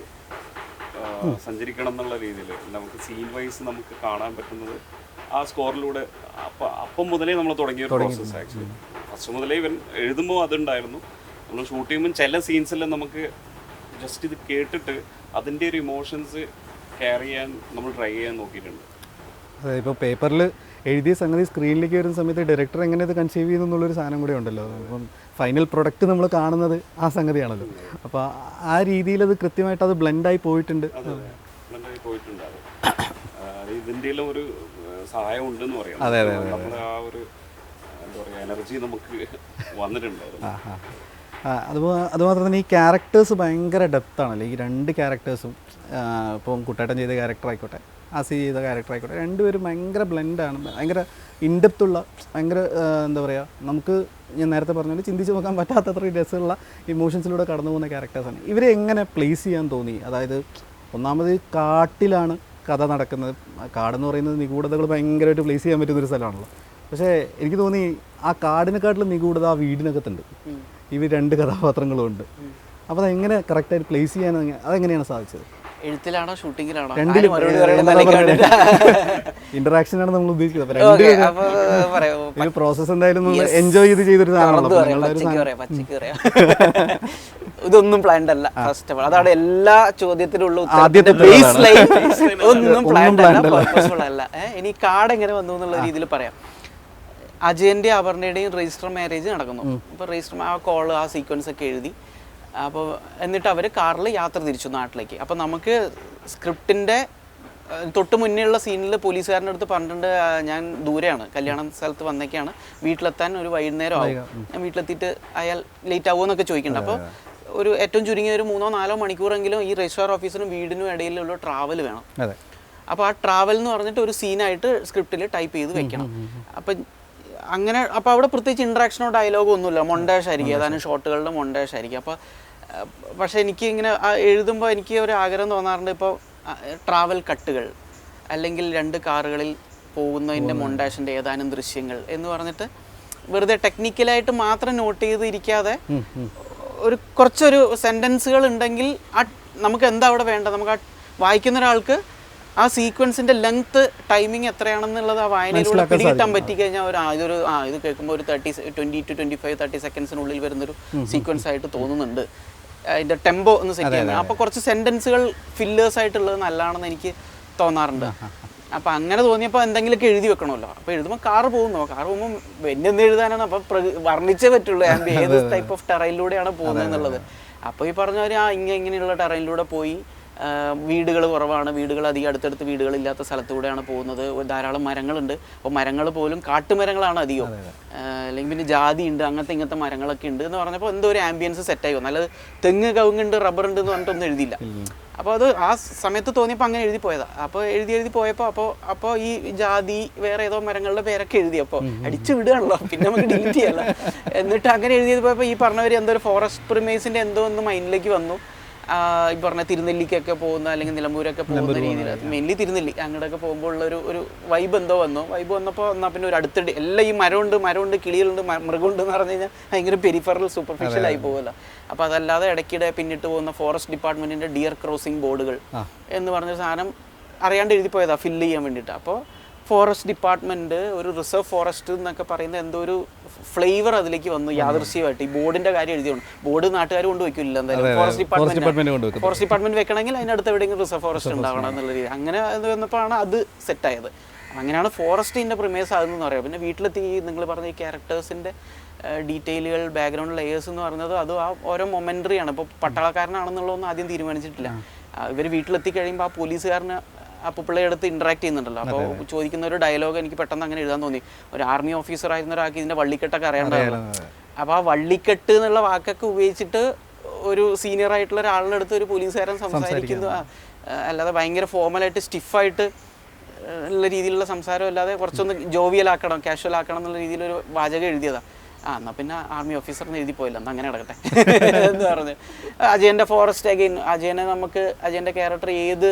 സഞ്ചരിക്കണം എന്നുള്ള രീതിയിൽ നമുക്ക് സീൻ വൈസ് നമുക്ക് കാണാൻ പറ്റുന്നത് ആ സ്കോറിലൂടെ അപ്പം മുതലേ നമ്മൾ തുടങ്ങിയ ഒരു പ്രോസസ്സ്. ആക്ച്വലി ഫസ്റ്റ് മുതലേ ഇവൻ എഴുതുമ്പോൾ അതുണ്ടായിരുന്നു. നമ്മൾ ഷൂട്ട് ചെയ്യുമ്പോൾ ചില സീൻസെല്ലാം നമുക്ക് ജസ്റ്റ് ഇത് കേട്ടിട്ട് അതിൻ്റെ ഒരു ഇമോഷൻസ് ക്യാരി ചെയ്യാൻ നമ്മൾ ട്രൈ ചെയ്യാൻ നോക്കിയിട്ടുണ്ട്. അതെ, ഇപ്പോൾ പേപ്പറിൽ എഴുതിയ സംഗതി സ്ക്രീനിലേക്ക് വരുന്ന സമയത്ത് ഡയറക്ടർ എങ്ങനെ ഇത് കൺസീവ് ചെയ്യുന്നു എന്നുള്ളൊരു സാധനം കൂടെ ഉണ്ടല്ലോ. അപ്പം ഫൈനൽ പ്രൊഡക്റ്റ് നമ്മൾ കാണുന്നത് ആ സംഗതിയാണല്ലോ. അപ്പോൾ ആ രീതിയിൽ അത് കൃത്യമായിട്ട് അത് ബ്ലെൻഡായി പോയിട്ടുണ്ട്. ഇതിൻ്റെ ഒരു സഹായം ഉണ്ടെന്ന് പറയാം. നമ്മുടെ ആ ഒരു എന്താ പറയുക എനർജി നമുക്ക് വന്നിട്ടുണ്ടായിരുന്നു. അതുമാത്രം തന്നെ ഈ ക്യാരക്ടേഴ്സ് ഭയങ്കര ഡെപ്താണല്ലോ. ഈ രണ്ട് ക്യാരക്ടേഴ്സും ഇപ്പം കുട്ടേട്ടൻ ചെയ്ത ക്യാരക്ടർ ആയിക്കോട്ടെ, ആസി ചെയ്ത ക്യാരക്ടർ ആയിക്കോട്ടെ, രണ്ടുപേരും ഭയങ്കര ബ്ലെൻഡാണ്, ഭയങ്കര ഇൻഡെപ്തുള്ള, ഭയങ്കര എന്താ പറയുക, നമുക്ക് ഞാൻ നേരത്തെ പറഞ്ഞാൽ ചിന്തിച്ച് നോക്കാൻ പറ്റാത്തത്ര രസമുള്ള ഇമോഷൻസിലൂടെ കടന്നു പോകുന്ന ക്യാരക്ടേഴ്സാണ്. ഇവരെ എങ്ങനെ പ്ലേസ് ചെയ്യാൻ തോന്നി? അതായത് ഒന്നാമത് കാട്ടിലാണ് കഥ നടക്കുന്നത്. കാടെന്ന് പറയുന്നത് നിഗൂഢതകൾ ഭയങ്കരമായിട്ട് പ്ലേസ് ചെയ്യാൻ പറ്റുന്നൊരു സ്ഥലമാണല്ലോ. പക്ഷേ എനിക്ക് തോന്നി ആ കാടിനെക്കാട്ടിലും നിഗൂഢത ആ വീടിനകത്തുണ്ട്. ഇവർ രണ്ട് കഥാപാത്രങ്ങളും ഉണ്ട്. അപ്പോൾ അതെങ്ങനെ കറക്റ്റായിട്ട് പ്ലേസ് ചെയ്യാൻ അതെങ്ങനെയാണ് സാധിച്ചത്? എഴുത്തിലാണോ ഷൂട്ടിങ്ങിലാണോ? ഇന്ററാക്ഷനാണ് നമ്മൾ ഉദ്ദേശിക്കുന്നത്. പ്രോസസ് എന്തായാലും എൻജോയ് ചെയ്ത് ചെയ്തൊരു ഇതൊന്നും പ്ലാൻഡ് അല്ല. ഫസ്റ്റ് ഓഫ് ഓൾ അതാണ് എല്ലാ ചോദ്യത്തിലുള്ള ഒന്നും പ്ലാൻഡ് അല്ല. ഇനി കാർഡ് എങ്ങനെ വന്നു എന്നുള്ള രീതിയിൽ പറയാം. അജയന്റെ അപർണയുടെയും രജിസ്റ്റർ മാരേജ് നടക്കുന്നു. അപ്പോൾ രജിസ്റ്റർ ആ കോള് ആ സീക്വൻസ് ഒക്കെ എഴുതി. അപ്പോൾ എന്നിട്ട് അവർ കാറിൽ യാത്ര തിരിച്ചു നാട്ടിലേക്ക്. അപ്പോൾ നമുക്ക് സ്ക്രിപ്റ്റിൻ്റെ തൊട്ട് മുന്നേയുള്ള സീനിൽ പോലീസുകാരൻ്റെ അടുത്ത് പറഞ്ഞിട്ടുണ്ട്, ഞാൻ ദൂരെയാണ്, കല്യാണ സ്ഥലത്ത് വന്നേക്കാണ്, വീട്ടിലെത്താൻ ഒരു വൈകുന്നേരം ആവും, ഞാൻ വീട്ടിലെത്തിയിട്ട് അയാൾ ലേറ്റ് ആവുമോ എന്നൊക്കെ ചോദിക്കുന്നുണ്ട്. അപ്പോൾ ഒരു ഏറ്റവും ചുരുങ്ങിയ ഒരു 3-4 മണിക്കൂറെങ്കിലും ഈ രജിസ്ട്രാർ ഓഫീസിനും വീടിനും ഇടയിലുള്ള ട്രാവൽ വേണം. അപ്പോൾ ആ ട്രാവൽ എന്ന് പറഞ്ഞിട്ട് ഒരു സീനായിട്ട് സ്ക്രിപ്റ്റിൽ ടൈപ്പ് ചെയ്ത് വെക്കണം. അപ്പം അങ്ങനെ അപ്പോൾ അവിടെ പ്രത്യേകിച്ച് ഇൻട്രാക്ഷനോ ഡയലോഗോ ഒന്നുമില്ല, മൊണ്ടേഷ് ആയിരിക്കും, ഏതാനും ഷോട്ടുകളുടെ മൊണ്ടേഷ് ആയിരിക്കും. അപ്പോൾ പക്ഷേ എനിക്ക് ഇങ്ങനെ എഴുതുമ്പോൾ എനിക്ക് ഒരു ആഗ്രഹം തോന്നാറുണ്ട്, ഇപ്പോൾ ട്രാവൽ കട്ടുകൾ, അല്ലെങ്കിൽ 2 കാറുകളിൽ പോകുന്നതിൻ്റെ മൊണ്ടാഷിൻ്റെ ഏതാനും ദൃശ്യങ്ങൾ എന്ന് പറഞ്ഞിട്ട് വെറുതെ ടെക്നിക്കലായിട്ട് മാത്രം നോട്ട് ചെയ്തിരിക്കാതെ ഒരു കുറച്ചൊരു സെൻറ്റൻസുകൾ ഉണ്ടെങ്കിൽ നമുക്ക് എന്താ അവിടെ വേണ്ടത്, നമുക്ക് വായിക്കുന്ന ഒരാൾക്ക് ആ സീക്വൻസിൻ്റെ ലെങ്ത്ത് ടൈമിങ് എത്രയാണെന്നുള്ളത് ആ വായനയിലൂടെ പിടികിട്ടാൻ പറ്റിക്കഴിഞ്ഞാൽ ഇത് കേൾക്കുമ്പോൾ ഒരു 20 to 25-30 സെക്കൻഡ്സിനുള്ളിൽ വരുന്നൊരു സീക്വൻസ് ആയിട്ട് തോന്നുന്നുണ്ട്, അതിൻ്റെ ടെമ്പോ ഒന്ന് സെറ്റ് ചെയ്യുന്നത്. അപ്പോൾ കുറച്ച് സെൻറ്റൻസുകൾ ഫില്ലേഴ്സ് ആയിട്ടുള്ളത് നല്ലതാണെന്ന് എനിക്ക് തോന്നാറുണ്ട്. അപ്പോൾ അങ്ങനെ തോന്നിയപ്പോൾ എന്തെങ്കിലുമൊക്കെ എഴുതി വെക്കണമല്ലോ. അപ്പോൾ എഴുതുമ്പോൾ കാറ് പോകുമ്പോൾ എന്തെന്ന് എഴുതാനാണ്, അപ്പോൾ വർണ്ണിച്ചേ പറ്റുള്ളൂ ഏത് ടൈപ്പ് ഓഫ് ടെറൈനിലൂടെയാണ് പോകുന്നത് എന്നുള്ളത്. അപ്പോൾ ഈ പറഞ്ഞവർ ഇങ്ങനെയുള്ള ടെറൈനിലൂടെ പോയി, വീടുകൾ കുറവാണ്, വീടുകൾ അധികം അടുത്തടുത്ത് വീടുകളില്ലാത്ത സ്ഥലത്തൂടെയാണ് പോകുന്നത്, ധാരാളം മരങ്ങളുണ്ട്. അപ്പോൾ മരങ്ങൾ പോലും കാട്ടുമരങ്ങളാണ് അധികം, അല്ലെങ്കിൽ പിന്നെ ജാതി ഉണ്ട്, ഇങ്ങനത്തെ മരങ്ങളൊക്കെ ഉണ്ട് എന്ന് പറഞ്ഞപ്പോൾ എന്തോ ഒരു ആംബിയൻസ് സെറ്റായി വന്നു. നല്ലത് തെങ്ങ് കവുങ്ങുണ്ട് റബ്ബർ ഉണ്ട് എന്ന് പറഞ്ഞിട്ടൊന്നും എഴുതിയില്ല. അപ്പോൾ അത് ആ സമയത്ത് തോന്നിയപ്പോൾ അങ്ങനെ എഴുതി പോയതാണ്. അപ്പോൾ എഴുതി പോയപ്പോൾ അപ്പോൾ ഈ ജാതി വേറെ ഏതോ മരങ്ങളുടെ പേരൊക്കെ എഴുതിയപ്പോൾ അടിച്ചു വിടുകയാണല്ലോ, പിന്നെ നമുക്ക് ഡിലീറ്റ് ചെയ്യാമല്ലോ. എന്നിട്ട് അങ്ങനെ എഴുതിയത് പോയപ്പോൾ ഈ പറഞ്ഞവർ എന്തോ ഒരു ഫോറസ്റ്റ് പ്രിമേസിൻ്റെ എന്തോ ഒന്ന് മൈൻഡിലേക്ക് വന്നു. ഈ പറഞ്ഞ തിരുനെല്ലിക്കൊക്കെ പോകുന്ന അല്ലെങ്കിൽ നിലമ്പൂരൊക്കെ പോകുന്ന രീതിയിൽ, മെയിൻലി തിരുനെല്ലി അങ്ങോട്ടൊക്കെ പോകുമ്പോൾ ഉള്ള ഒരു വൈബ് എന്തോ വന്നപ്പോൾ എന്നാൽ പിന്നെ ഒരു അടുത്തിടെ എല്ലാം ഈ മരമുണ്ട് കിളികളുണ്ട് മൃഗമുണ്ട് എന്ന് പറഞ്ഞു കഴിഞ്ഞാൽ ഭയങ്കര പെരിഫറൽ സൂപ്പർഫിഷ്യൽ ആയി പോകുമല്ലോ. അപ്പോൾ അതല്ലാതെ ഇടയ്ക്കിടെ പിന്നിട്ട് പോകുന്ന ഫോറസ്റ്റ് ഡിപ്പാർട്ട്മെൻറ്റിൻ്റെ ഡിയർ ക്രോസിംഗ് ബോർഡുകൾ എന്ന് പറഞ്ഞ സാധനം അറിയാണ്ട് എഴുതി പോയതാണ് ഫില്ല് ചെയ്യാൻ വേണ്ടിയിട്ട്. അപ്പോൾ ഫോറസ്റ്റ് ഡിപ്പാർട്ട്മെൻറ്റ് ഒരു റിസർവ് ഫോറസ്റ്റ് എന്നൊക്കെ പറയുന്ന എന്തോ ഒരു ഫ്ലേവർ അതിലേക്ക് വന്നു യാദൃശ്യമായിട്ട്. ഈ ബോർഡിൻ്റെ കാര്യം എഴുതിയോണ്ട് ബോർഡ് നാട്ടുകാർ കൊണ്ടുവയ്ക്കില്ല എന്തായാലും, ഫോറസ്റ്റ് ഡിപ്പാർട്ട്മെൻറ്റ് വെക്കണമെങ്കിൽ അതിനടുത്ത് എവിടെയെങ്കിലും റിസർവ് ഫോറസ്റ്റ് ഉണ്ടാവണം എന്നുള്ള രീതി. അങ്ങനെ വന്നപ്പോഴാണ് അത് സെറ്റായത്. അങ്ങനെയാണ് ഫോറസ്റ്റിൻ്റെ പ്രിമേസ് ആകുന്നതെന്ന് പറയാം. പിന്നെ വീട്ടിലെത്തി നിങ്ങൾ പറഞ്ഞ ഈ ക്യാരക്ടേഴ്സിൻ്റെ ഡീറ്റെയിലുകൾ, ബാക്ക്ഗ്രൗണ്ട് ലെയേഴ്സ് എന്ന് പറയുന്നത് അത് ആ ഓരോ മൊമെൻ്ററിയാണ്. ഇപ്പോൾ പട്ടാളക്കാരനാണെന്നുള്ളതൊന്നും ആദ്യം തീരുമാനിച്ചിട്ടില്ല. ഇവർ വീട്ടിലെത്തി കഴിയുമ്പോൾ ആ പോലീസുകാരന് ആ പിള്ളേരുടെ അടുത്ത് ഇൻട്രാക്ട് ചെയ്യുന്നുണ്ടല്ലോ. അപ്പോൾ ചോദിക്കുന്ന ഒരു ഡയലോഗ് എനിക്ക് പെട്ടെന്ന് അങ്ങനെ എഴുതാൻ തോന്നി. ഒരു ആർമി ഓഫീസർ ആയിരുന്ന ഒരാൾക്ക് ഇതിൻ്റെ വള്ളിക്കെട്ടൊക്കെ അറിയാണ്ടായിരുന്നു. അപ്പോൾ ആ വള്ളിക്കെട്ട് എന്നുള്ള വാക്കൊക്കെ ഉപയോഗിച്ചിട്ട് ഒരു സീനിയർ ആയിട്ടുള്ള ഒരാളുടെ അടുത്ത് ഒരു പോലീസുകാരൻ സംസാരിക്കുന്നു. അല്ലാതെ ഭയങ്കര ഫോർമലായിട്ട് സ്റ്റിഫായിട്ട് ഉള്ള രീതിയിലുള്ള സംസാരം അല്ലാതെ കുറച്ചൊന്ന് ജോവിയലാക്കണം, കാഷ്വൽ ആക്കണം എന്നുള്ള രീതിയിലൊരു വാചകം എഴുതിയതാണ്. എന്നാൽ പിന്നെ ആർമി ഓഫീസറിന് എഴുതി പോയില്ല, എന്നാൽ അങ്ങനെ കിടക്കട്ടെ എന്ന് പറഞ്ഞ് അജയൻ്റെ ഫോറസ്റ്റ് അഗെയിൻ അജയൻ്റെ ക്യാരക്ടർ ഏത്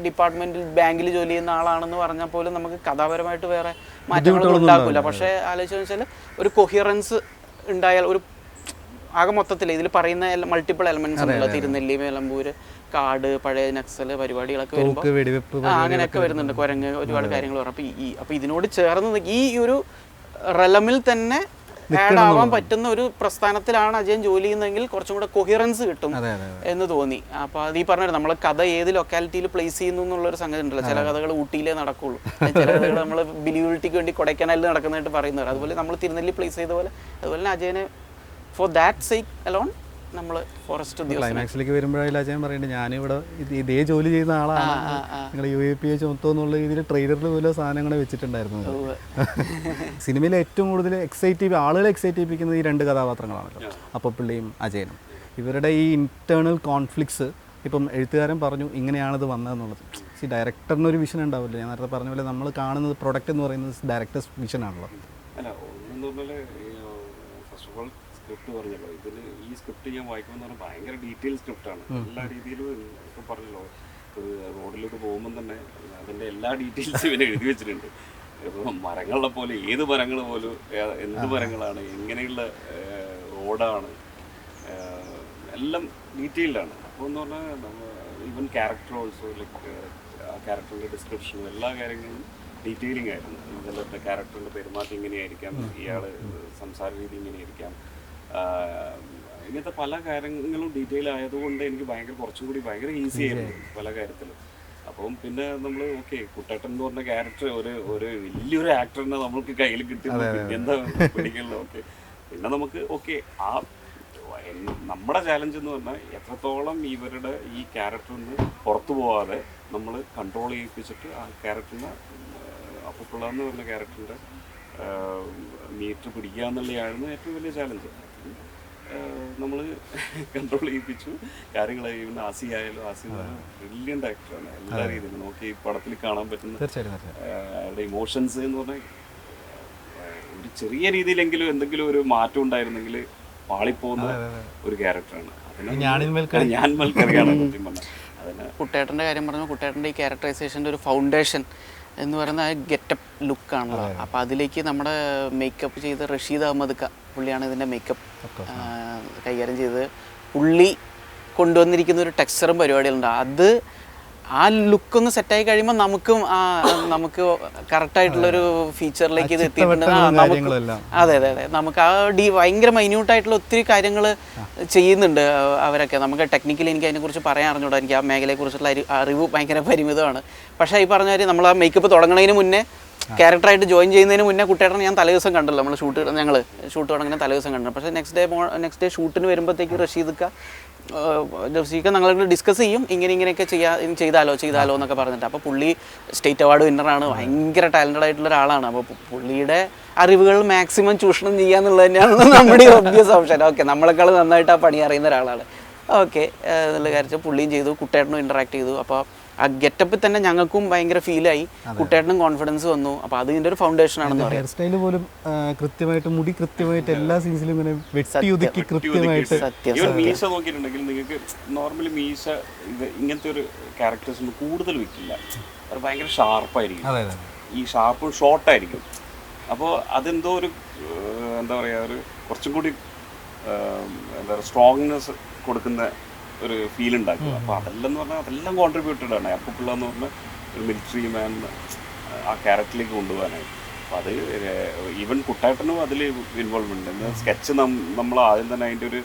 ഡിപ്പാർട്ട്മെൻറ്റിൽ ബാങ്കിൽ ജോലി ചെയ്യുന്ന ആളാണെന്ന് പറഞ്ഞാൽ പോലും നമുക്ക് കഥാപരമായിട്ട് വേറെ മാറ്റങ്ങളൊന്നും ഉണ്ടാക്കില്ല. പക്ഷേ ആലോചിച്ചെന്ന് വെച്ചാൽ ഒരു കൊഹിയറൻസ് ഉണ്ടായാൽ ഒരു ആകെ മൊത്തത്തിൽ ഇതിൽ പറയുന്ന മൾട്ടിപ്പിൾ എലമെന്റ്സ് ഉണ്ടല്ലോ, തിരുനെല്ലി, നിലമ്പൂര്, കാട്, പഴയ നക്സൽ പരിപാടികളൊക്കെ വരുമ്പോൾ അങ്ങനെയൊക്കെ വരുന്നുണ്ട്, കുരങ്ങ്, ഒരുപാട് കാര്യങ്ങൾ പറഞ്ഞു. അപ്പോൾ ഇതിനോട് ചേർന്ന് ഈ ഒരു റെലമിൽ തന്നെ ആഡ് ആവാൻ പറ്റുന്ന ഒരു പ്രസ്ഥാനത്തിലാണ് അജയൻ ജോലി ചെയ്യുന്നതെങ്കിൽ കുറച്ചും കൂടെ കൊഹിയറൻസ് കിട്ടും എന്ന് തോന്നി. അപ്പോൾ അത് ഈ പറഞ്ഞത് നമ്മൾ കഥ ഏത് ലൊക്കാലിറ്റിയിൽ പ്ലേസ് ചെയ്യുന്നു എന്നുള്ളൊരു സംഗതി ഉണ്ടല്ലോ. ചില കഥകൾ ഊട്ടിയിലേ നടക്കുള്ളൂ, ചില കഥകൾ നമ്മൾ ബിലിബിലിറ്റിക്ക് വേണ്ടി കൊടൈക്കനാലിൽ നടക്കുന്നതായിട്ട് പറയുന്നവർ. അതുപോലെ നമ്മൾ തിരുനെല്ലി പ്ലേസ് ചെയ്ത പോലെ അതുപോലെ തന്നെ അജയനെ ഫോർ ദാറ്റ് സേക്ക് അലോൺ നമ്മൾ ഫോറസ്റ്റ് ക്ലൈമാക്സിലേക്ക് വരുമ്പോഴായാലും അജയൻ പറയുന്നുണ്ട് ഞാനിവിടെ ഇതേ ജോലി ചെയ്യുന്ന ആളാണ്, നിങ്ങൾ UAPA ചുമത്തോ എന്നുള്ള രീതിയിൽ ട്രെയിലറിൽ പോലും സാധനങ്ങൾ വെച്ചിട്ടുണ്ടായിരുന്നു. സിനിമയിൽ ഏറ്റവും കൂടുതൽ ആളുകളെ എക്സൈറ്റ് ചെയ്യിപ്പിക്കുന്നത് ഈ 2 കഥാപാത്രങ്ങളാണല്ലോ, അപ്പപ്പിള്ളിയും അജയനും. ഇവരുടെ ഈ ഇന്റേണൽ കോൺഫ്ലിക്ട്സ് ഇപ്പം എഴുത്തുകാരൻ പറഞ്ഞു ഇങ്ങനെയാണിത് വന്നതെന്നുള്ളത്. ഡയറക്ടറിനൊരു വിഷൻ ഉണ്ടാവില്ല. ഞാൻ നേരത്തെ പറഞ്ഞ പോലെ നമ്മൾ കാണുന്നത് പ്രൊഡക്റ്റ് എന്ന് പറയുന്നത് ഡയറക്ടേഴ്സ് വിഷനാണല്ലോ. സ്ക്രിപ്റ്റ് പറഞ്ഞല്ലോ, ഇതിൽ ഈ സ്ക്രിപ്റ്റ് ഞാൻ വായിക്കുമ്പോൾ പറഞ്ഞാൽ ഭയങ്കര ഡീറ്റെയിൽ സ്ക്രിപ്റ്റാണ്. എല്ലാ രീതിയിലും ഇപ്പം പറഞ്ഞല്ലോ, ഒരു റോഡിലോട്ട് പോകുമ്പം തന്നെ അതിൻ്റെ എല്ലാ ഡീറ്റെയിൽസും ഇവനെ എഴുതി വെച്ചിട്ടുണ്ട്. ഇപ്പോൾ മരങ്ങളെ പോലെ ഏത് മരങ്ങൾ പോലും എന്ത് മരങ്ങളാണ്, എങ്ങനെയുള്ള റോഡാണ്, എല്ലാം ഡീറ്റെയിൽഡാണ്. അപ്പോൾ എന്ന് പറഞ്ഞാൽ ഈവൻ ക്യാരക്ടർ ഓൾസോ ലൈക്ക് ആ ക്യാരക്ടറിൻ്റെ ഡിസ്ക്രിപ്ഷനും എല്ലാ കാര്യങ്ങളും ഡീറ്റെയിലിംഗ് ആയിരുന്നു. ഇതിലത്തെ ക്യാരക്ടറിൻ്റെ പെരുമാറ്റം ഇങ്ങനെയായിരിക്കാം, ഇയാൾ സംസാര രീതി ഇങ്ങനെയായിരിക്കാം, ഇങ്ങനത്തെ പല കാര്യങ്ങളും ഡീറ്റെയിൽ ആയതുകൊണ്ട് എനിക്ക് കുറച്ചും കൂടി ഭയങ്കര ഈസി ആയിരുന്നു പല കാര്യത്തിലും. അപ്പം പിന്നെ നമ്മൾ കുട്ടേട്ടൻ എന്ന് പറഞ്ഞ ക്യാരക്ടർ ഒരു വലിയൊരു ആക്ടറിനെ നമുക്ക് കയ്യിൽ കിട്ടുന്നത് എന്താ പിടിക്കണല്ലോ. പിന്നെ നമുക്ക് ആ നമ്മുടെ ചാലഞ്ച് എന്ന് പറഞ്ഞാൽ എത്രത്തോളം ഇവരുടെ ഈ ക്യാരക്ടറിൽ നിന്ന് പുറത്തു പോകാതെ നമ്മൾ കൺട്രോൾ ചെയ്യിപ്പിച്ചിട്ട് ആ ക്യാരക്ടറിനെ അപ്പപ്പിള്ള എന്ന് പറഞ്ഞ ക്യാരക്ടറിൻ്റെ മീറ്റർ പിടിക്കുക എന്നുള്ളതായിരുന്നു ഏറ്റവും വലിയ ചാലഞ്ച്. നമ്മൾ കൺട്രോൾ ചെയ്യിപ്പിച്ചു കാര്യങ്ങൾ. ഈവൻ ആസി ആയാലും ബ്രില്യൻ്റ് ആക്ടറാണ് എല്ലാ രീതിയിലും. നമുക്ക് ഈ പടത്തിൽ കാണാൻ പറ്റുന്ന അയാളുടെ ഇമോഷൻസ് എന്ന് പറഞ്ഞാൽ ഒരു ചെറിയ രീതിയിലെങ്കിലും എന്തെങ്കിലും ഒരു മാറ്റം ഉണ്ടായിരുന്നെങ്കിൽ പാളിപ്പോകുന്ന ഒരു ക്യാരക്ടറാണ്. ഞാൻ മൽക്കറിയാണ് സത്യം പറഞ്ഞാൽ. കുട്ടേട്ടൻ്റെ കാര്യം പറഞ്ഞാൽ കുട്ടേട്ടൻ്റെ ഈ ക്യാരക്ടറൈസേഷൻ്റെ ഒരു ഫൗണ്ടേഷൻ എന്ന് പറയുന്ന ആ ഗെറ്റപ്പ് ലുക്കാണല്ലോ. അപ്പോൾ അതിലേക്ക് നമ്മുടെ മേക്കപ്പ് ചെയ്ത റഷീദ് അഹമ്മദ് പുള്ളിയാണ് ഇതിൻ്റെ മേക്കപ്പ് കൈകാര്യം ചെയ്തത്. പുള്ളി കൊണ്ടുവന്നിരിക്കുന്ന ഒരു ടെക്സ്ചറും പരിപാടികളുണ്ട്. അത് ആ ലുക്കൊന്ന് സെറ്റായി കഴിയുമ്പോൾ നമുക്ക് കറക്റ്റായിട്ടുള്ളൊരു ഫീച്ചറിലേക്ക് ഇത് എത്തിയിട്ടുണ്ട്. അതെ അതെ അതെ, നമുക്ക് ആ ഭയങ്കര മൈന്യൂട്ടായിട്ടുള്ള ഒത്തിരി കാര്യങ്ങൾ ചെയ്യുന്നുണ്ട് അവരൊക്കെ. നമുക്ക് ടെക്നിക്കലി എനിക്ക് അതിനെക്കുറിച്ച് പറയാൻ അറിഞ്ഞൂടാ, എനിക്ക് ആ മേഖലയെക്കുറിച്ചുള്ള അറിവ് ഭയങ്കര പരിമിതമാണ്. പക്ഷേ ഈ പറഞ്ഞ കാര്യം നമ്മൾ ആ മേക്കപ്പ് തുടങ്ങുന്നതിന് മുന്നേ ക്യാരക്ടറായിട്ട് ജോയിൻ ചെയ്യുന്നതിന് മുന്നേ കുട്ടേട്ടനെ ഞാൻ തലേദിവസം കണ്ടല്ലോ. നമ്മൾ ഞങ്ങൾ ഷൂട്ട് തുടങ്ങുന്ന തലേദിവസം കണ്ടു. പക്ഷേ നെക്സ്റ്റ് ഡേ ഷൂട്ടിന് വരുമ്പോഴത്തേക്ക് റഷീദ് ഞങ്ങൾ ഡിസ്കസ് ചെയ്യും, ഇങ്ങനെയൊക്കെ ചെയ്താലോ എന്നൊക്കെ പറഞ്ഞിട്ട്. അപ്പോൾ പുള്ളി സ്റ്റേറ്റ് അവാർഡ് വിന്നറാണ്, ഭയങ്കര ടാലൻറ്റഡ് ആയിട്ടുള്ള ഒരാളാണ്. അപ്പോൾ പുള്ളിയുടെ അറിവുകൾ മാക്സിമം ചൂഷണം ചെയ്യാന്നുള്ളത് തന്നെയാണ് നമ്മുടെ ഒബ്വിയസ് ഓപ്ഷൻ. ഓക്കെ, നമ്മളെക്കാൾ നന്നായിട്ട് ആ പണി അറിയുന്ന ഒരാളാണ്. ഓക്കെ എന്നുള്ള കാര്യത്തിൽ പുള്ളിയും ചെയ്തു, കുട്ടേട്ടനും ഇൻറ്ററാക്ട് ചെയ്തു. അപ്പോൾ ആ ഗെറ്റപ്പിൽ തന്നെ ഞങ്ങൾക്കും ഭയങ്കര ഫീലായി, കുട്ടേട്ടനും കോൺഫിഡൻസ് വന്നു. അപ്പോൾ അത് ഇതിൻ്റെ ഒരു ഫൗണ്ടേഷൻ ആണെന്ന് പറയാം. ഹെയർ സ്റ്റൈൽ പോലും കൃത്യമായിട്ട്, മുടി കൃത്യമായിട്ട് എല്ലാ സീൻസിലും ഇങ്ങനെ വെട്ടി ഒതുക്കി കൃത്യമായിട്ട്. മീശ നോക്കിയിട്ടുണ്ടെങ്കിൽ നിങ്ങൾക്ക് നോർമലി മീശ ഇങ്ങനത്തെ ഒരു ക്യാരക്ടേഴ്സിന് കൂടുതൽ വെക്കില്ല. അത് ഭയങ്കര ഷാർപ്പായിരിക്കും, ഈ ഷാർപ്പും ഷോർട്ടായിരിക്കും. അപ്പോൾ അതെന്തോ ഒരു എന്താ പറയുക, ഒരു കുറച്ചും കൂടി എന്താ പറയുക സ്ട്രോങ്നെസ് കൊടുക്കുന്ന ഒരു ഫീൽ ഉണ്ടാക്കുക. അപ്പോൾ അതെല്ലാം എന്ന് പറഞ്ഞാൽ അതെല്ലാം കോൺട്രിബ്യൂട്ടഡ് ആണ്. അപ്പുപിള്ള എന്ന് പറഞ്ഞാൽ ഒരു മിലിറ്ററി മാൻ ആ ക്യാരക്ടറിലേക്ക് കൊണ്ടുപോകാനായിട്ട്. അപ്പോൾ അത് ഈവൻ കുട്ടേട്ടനും അതിൽ ഇൻവോൾവ്മെൻ്റ് ഉണ്ട്. സ്കെച്ച് നമ്മൾ ആദ്യം തന്നെ അതിൻ്റെ ഒരു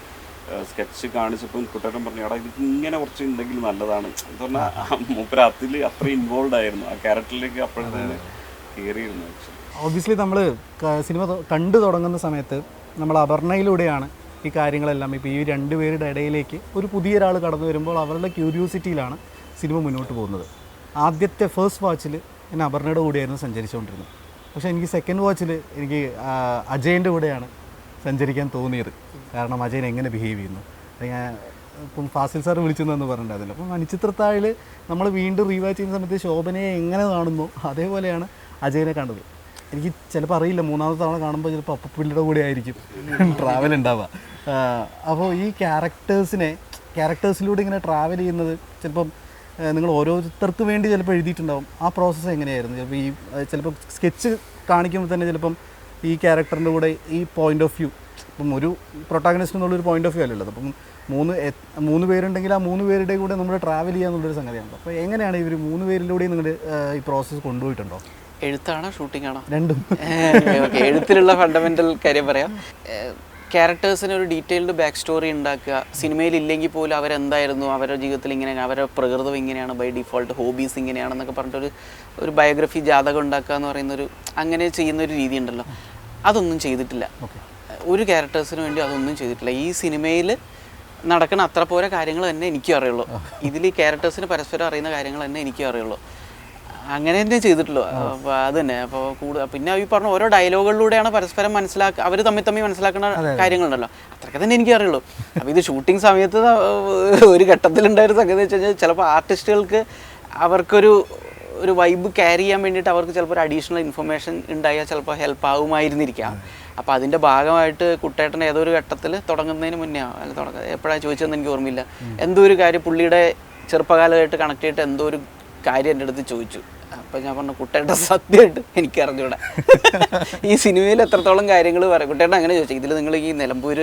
സ്കെച്ച് കാണിച്ചപ്പോൾ കുട്ടേട്ടൻ പറഞ്ഞു, എടാ ഇത് ഇങ്ങനെ കുറച്ച് ഉണ്ടെങ്കിൽ നല്ലതാണ് എന്ന് പറഞ്ഞാൽ മൂപ്പര അതിൽ അത്ര ഇൻവോൾവ് ആയിരുന്നു, ആ ക്യാരക്ടറിലേക്ക് അപ്പോഴത്തേന് കയറിയിരുന്നു. ഒബ്വിയസ്ലി നമ്മൾ സിനിമ കണ്ടു തുടങ്ങുന്ന സമയത്ത് നമ്മൾ അപർണയിലൂടെയാണ് ഈ കാര്യങ്ങളെല്ലാം, ഇപ്പോൾ ഈ രണ്ടുപേരുടെ ഇടയിലേക്ക് ഒരു പുതിയൊരാൾ കടന്നു വരുമ്പോൾ അവരുടെ ക്യൂരിയോസിറ്റിയിലാണ് സിനിമ മുന്നോട്ട് പോകുന്നത്. ആദ്യത്തെ ഫസ്റ്റ് വാച്ചിൽ ഞാൻ അപർണയുടെ കൂടെയായിരുന്നു സഞ്ചരിച്ചുകൊണ്ടിരുന്നത്. പക്ഷേ എനിക്ക് സെക്കൻഡ് വാച്ചിൽ എനിക്ക് അജയൻ്റെ കൂടെയാണ് സഞ്ചരിക്കാൻ തോന്നിയത്. കാരണം അജയൻ എങ്ങനെ ബിഹേവ് ചെയ്യുന്നു. ഞാൻ ഇപ്പം ഫാസിൽ സാർ വിളിച്ചെന്നു പറഞ്ഞിട്ടുണ്ടായിരുന്നില്ല. അപ്പം മണിച്ചിത്രത്താഴിൽ നമ്മൾ വീണ്ടും റീവാച്ച് ചെയ്യുന്ന സമയത്ത് ശോഭനയെ എങ്ങനെ കാണുന്നു അതേപോലെയാണ് അജയനെ കണ്ടത്. എനിക്ക് ചിലപ്പോൾ അറിയില്ല, മൂന്നാമത്തെ തവണ കാണുമ്പോൾ ചിലപ്പോൾ അപ്പുപിള്ളയുടെ കൂടെ ആയിരിക്കും ട്രാവൽ ഉണ്ടാവുക. അപ്പോൾ ഈ ക്യാരക്ടേഴ്സിലൂടെ ഇങ്ങനെ ട്രാവൽ ചെയ്യുന്നത് ചിലപ്പം നിങ്ങൾ ഓരോരുത്തർക്ക് വേണ്ടി ചിലപ്പോൾ എഴുതിയിട്ടുണ്ടാവും. ആ പ്രോസസ്സ് എങ്ങനെയായിരുന്നു? ചിലപ്പോൾ സ്കെച്ച് കാണിക്കുമ്പോൾ തന്നെ ചിലപ്പം ഈ ക്യാരക്ടറിൻ്റെ കൂടെ ഈ പോയിൻ്റ് ഓഫ് വ്യൂ, ഇപ്പം ഒരു പ്രൊട്ടാഗണിസ്റ്റ് എന്നുള്ളൊരു പോയിൻ്റ് ഓഫ് വ്യൂ അല്ലല്ലോ. അപ്പം മൂന്ന് പേരുണ്ടെങ്കിൽ ആ 3 പേരുടെ കൂടെ നമ്മൾ ട്രാവൽ ചെയ്യാന്നുള്ളൊരു സംഗതിയാണ്. അപ്പോൾ എങ്ങനെയാണ് ഇവർ 3 പേരിലൂടെയും നിങ്ങൾ ഈ പ്രോസസ്സ് കൊണ്ടുപോയിട്ടുണ്ടോ? എഴുത്താണോ ഷൂട്ടിംഗ് ആണോ? രണ്ടും. ഓക്കെ, എഴുത്തിലുള്ള ഫണ്ടമെൻ്റൽ കാര്യം പറയാം. ക്യാരക്ടേഴ്സിന് ഒരു ഡീറ്റെയിൽഡ് ബാക്ക് സ്റ്റോറി ഉണ്ടാക്കുക. സിനിമയിൽ ഇല്ലെങ്കിൽ പോലും അവരെന്തായിരുന്നു, അവരുടെ ജീവിതത്തിൽ ഇങ്ങനെ, അവരുടെ പ്രകൃതം ഇങ്ങനെയാണ്, ബൈ ഡിഫോൾട്ട് ഹോബീസ് ഇങ്ങനെയാണെന്നൊക്കെ പറഞ്ഞിട്ടൊരു ബയോഗ്രഫി ജാതകം ഉണ്ടാക്കുക എന്ന് പറയുന്നൊരു അങ്ങനെ ചെയ്യുന്നൊരു രീതി ഉണ്ടല്ലോ, അതൊന്നും ചെയ്തിട്ടില്ല. ഒരു ക്യാരക്ടേഴ്സിന് വേണ്ടി അതൊന്നും ചെയ്തിട്ടില്ല. ഈ സിനിമയിൽ നടക്കുന്ന അത്ര പോരെ കാര്യങ്ങൾ തന്നെ എനിക്കും അറിയുള്ളൂ. ഇതിൽ ഈ ക്യാരക്ടേഴ്സിന് പരസ്പരം അറിയുന്ന കാര്യങ്ങൾ തന്നെ എനിക്കും അറിയുള്ളൂ. അങ്ങനെ തന്നെ ചെയ്തിട്ടുള്ളൂ. അപ്പോൾ അത് തന്നെ. അപ്പോൾ പിന്നെ ഈ പറഞ്ഞ ഓരോ ഡയലോഗുകളിലൂടെയാണ് പരസ്പരം അവർ തമ്മിൽ മനസ്സിലാക്കുന്ന കാര്യങ്ങളുണ്ടല്ലോ, അത്രയൊക്കെ തന്നെ എനിക്ക് അറിയുള്ളൂ. അപ്പോൾ ഇത് ഷൂട്ടിംഗ് സമയത്ത് ഒരു ഘട്ടത്തിലുണ്ടായിരുന്ന സംഗതി വെച്ച് കഴിഞ്ഞാൽ ചിലപ്പോൾ ആർട്ടിസ്റ്റുകൾക്ക് അവർക്കൊരു വൈബ് ക്യാരി ചെയ്യാൻ വേണ്ടിയിട്ട് അവർക്ക് ചിലപ്പോൾ ഒരു അഡീഷണൽ ഇൻഫർമേഷൻ ഉണ്ടായാൽ ചിലപ്പോൾ ഹെൽപ്പ് ആകുമായിരുന്നിരിക്കാം. അപ്പോൾ അതിൻ്റെ ഭാഗമായിട്ട് കുട്ടേട്ടൻ ഏതൊരു ഘട്ടത്തിൽ തുടങ്ങുന്നതിന് മുന്നേ എപ്പോഴാണ് ചോദിച്ചതെന്ന് എനിക്ക് ഓർമ്മയില്ല, എന്തോ ഒരു കാര്യം പുള്ളിയുടെ ചെറുപ്പകാലമായിട്ട് കണക്ട് ചെയ്തിട്ട് എന്തോ ഒരു കാര്യം എൻ്റെ അടുത്ത് ചോദിച്ചു. അപ്പം ഞാൻ പറഞ്ഞു, കുട്ടേട്ടൻ സത്യമായിട്ട് എനിക്ക് അറിഞ്ഞൂടാ ഈ സിനിമയിൽ എത്രത്തോളം കാര്യങ്ങൾ പറയും. കുട്ടേട്ടൻ അങ്ങനെ ചോദിച്ചു, ഇതിൽ നിങ്ങൾ ഈ നിലമ്പൂർ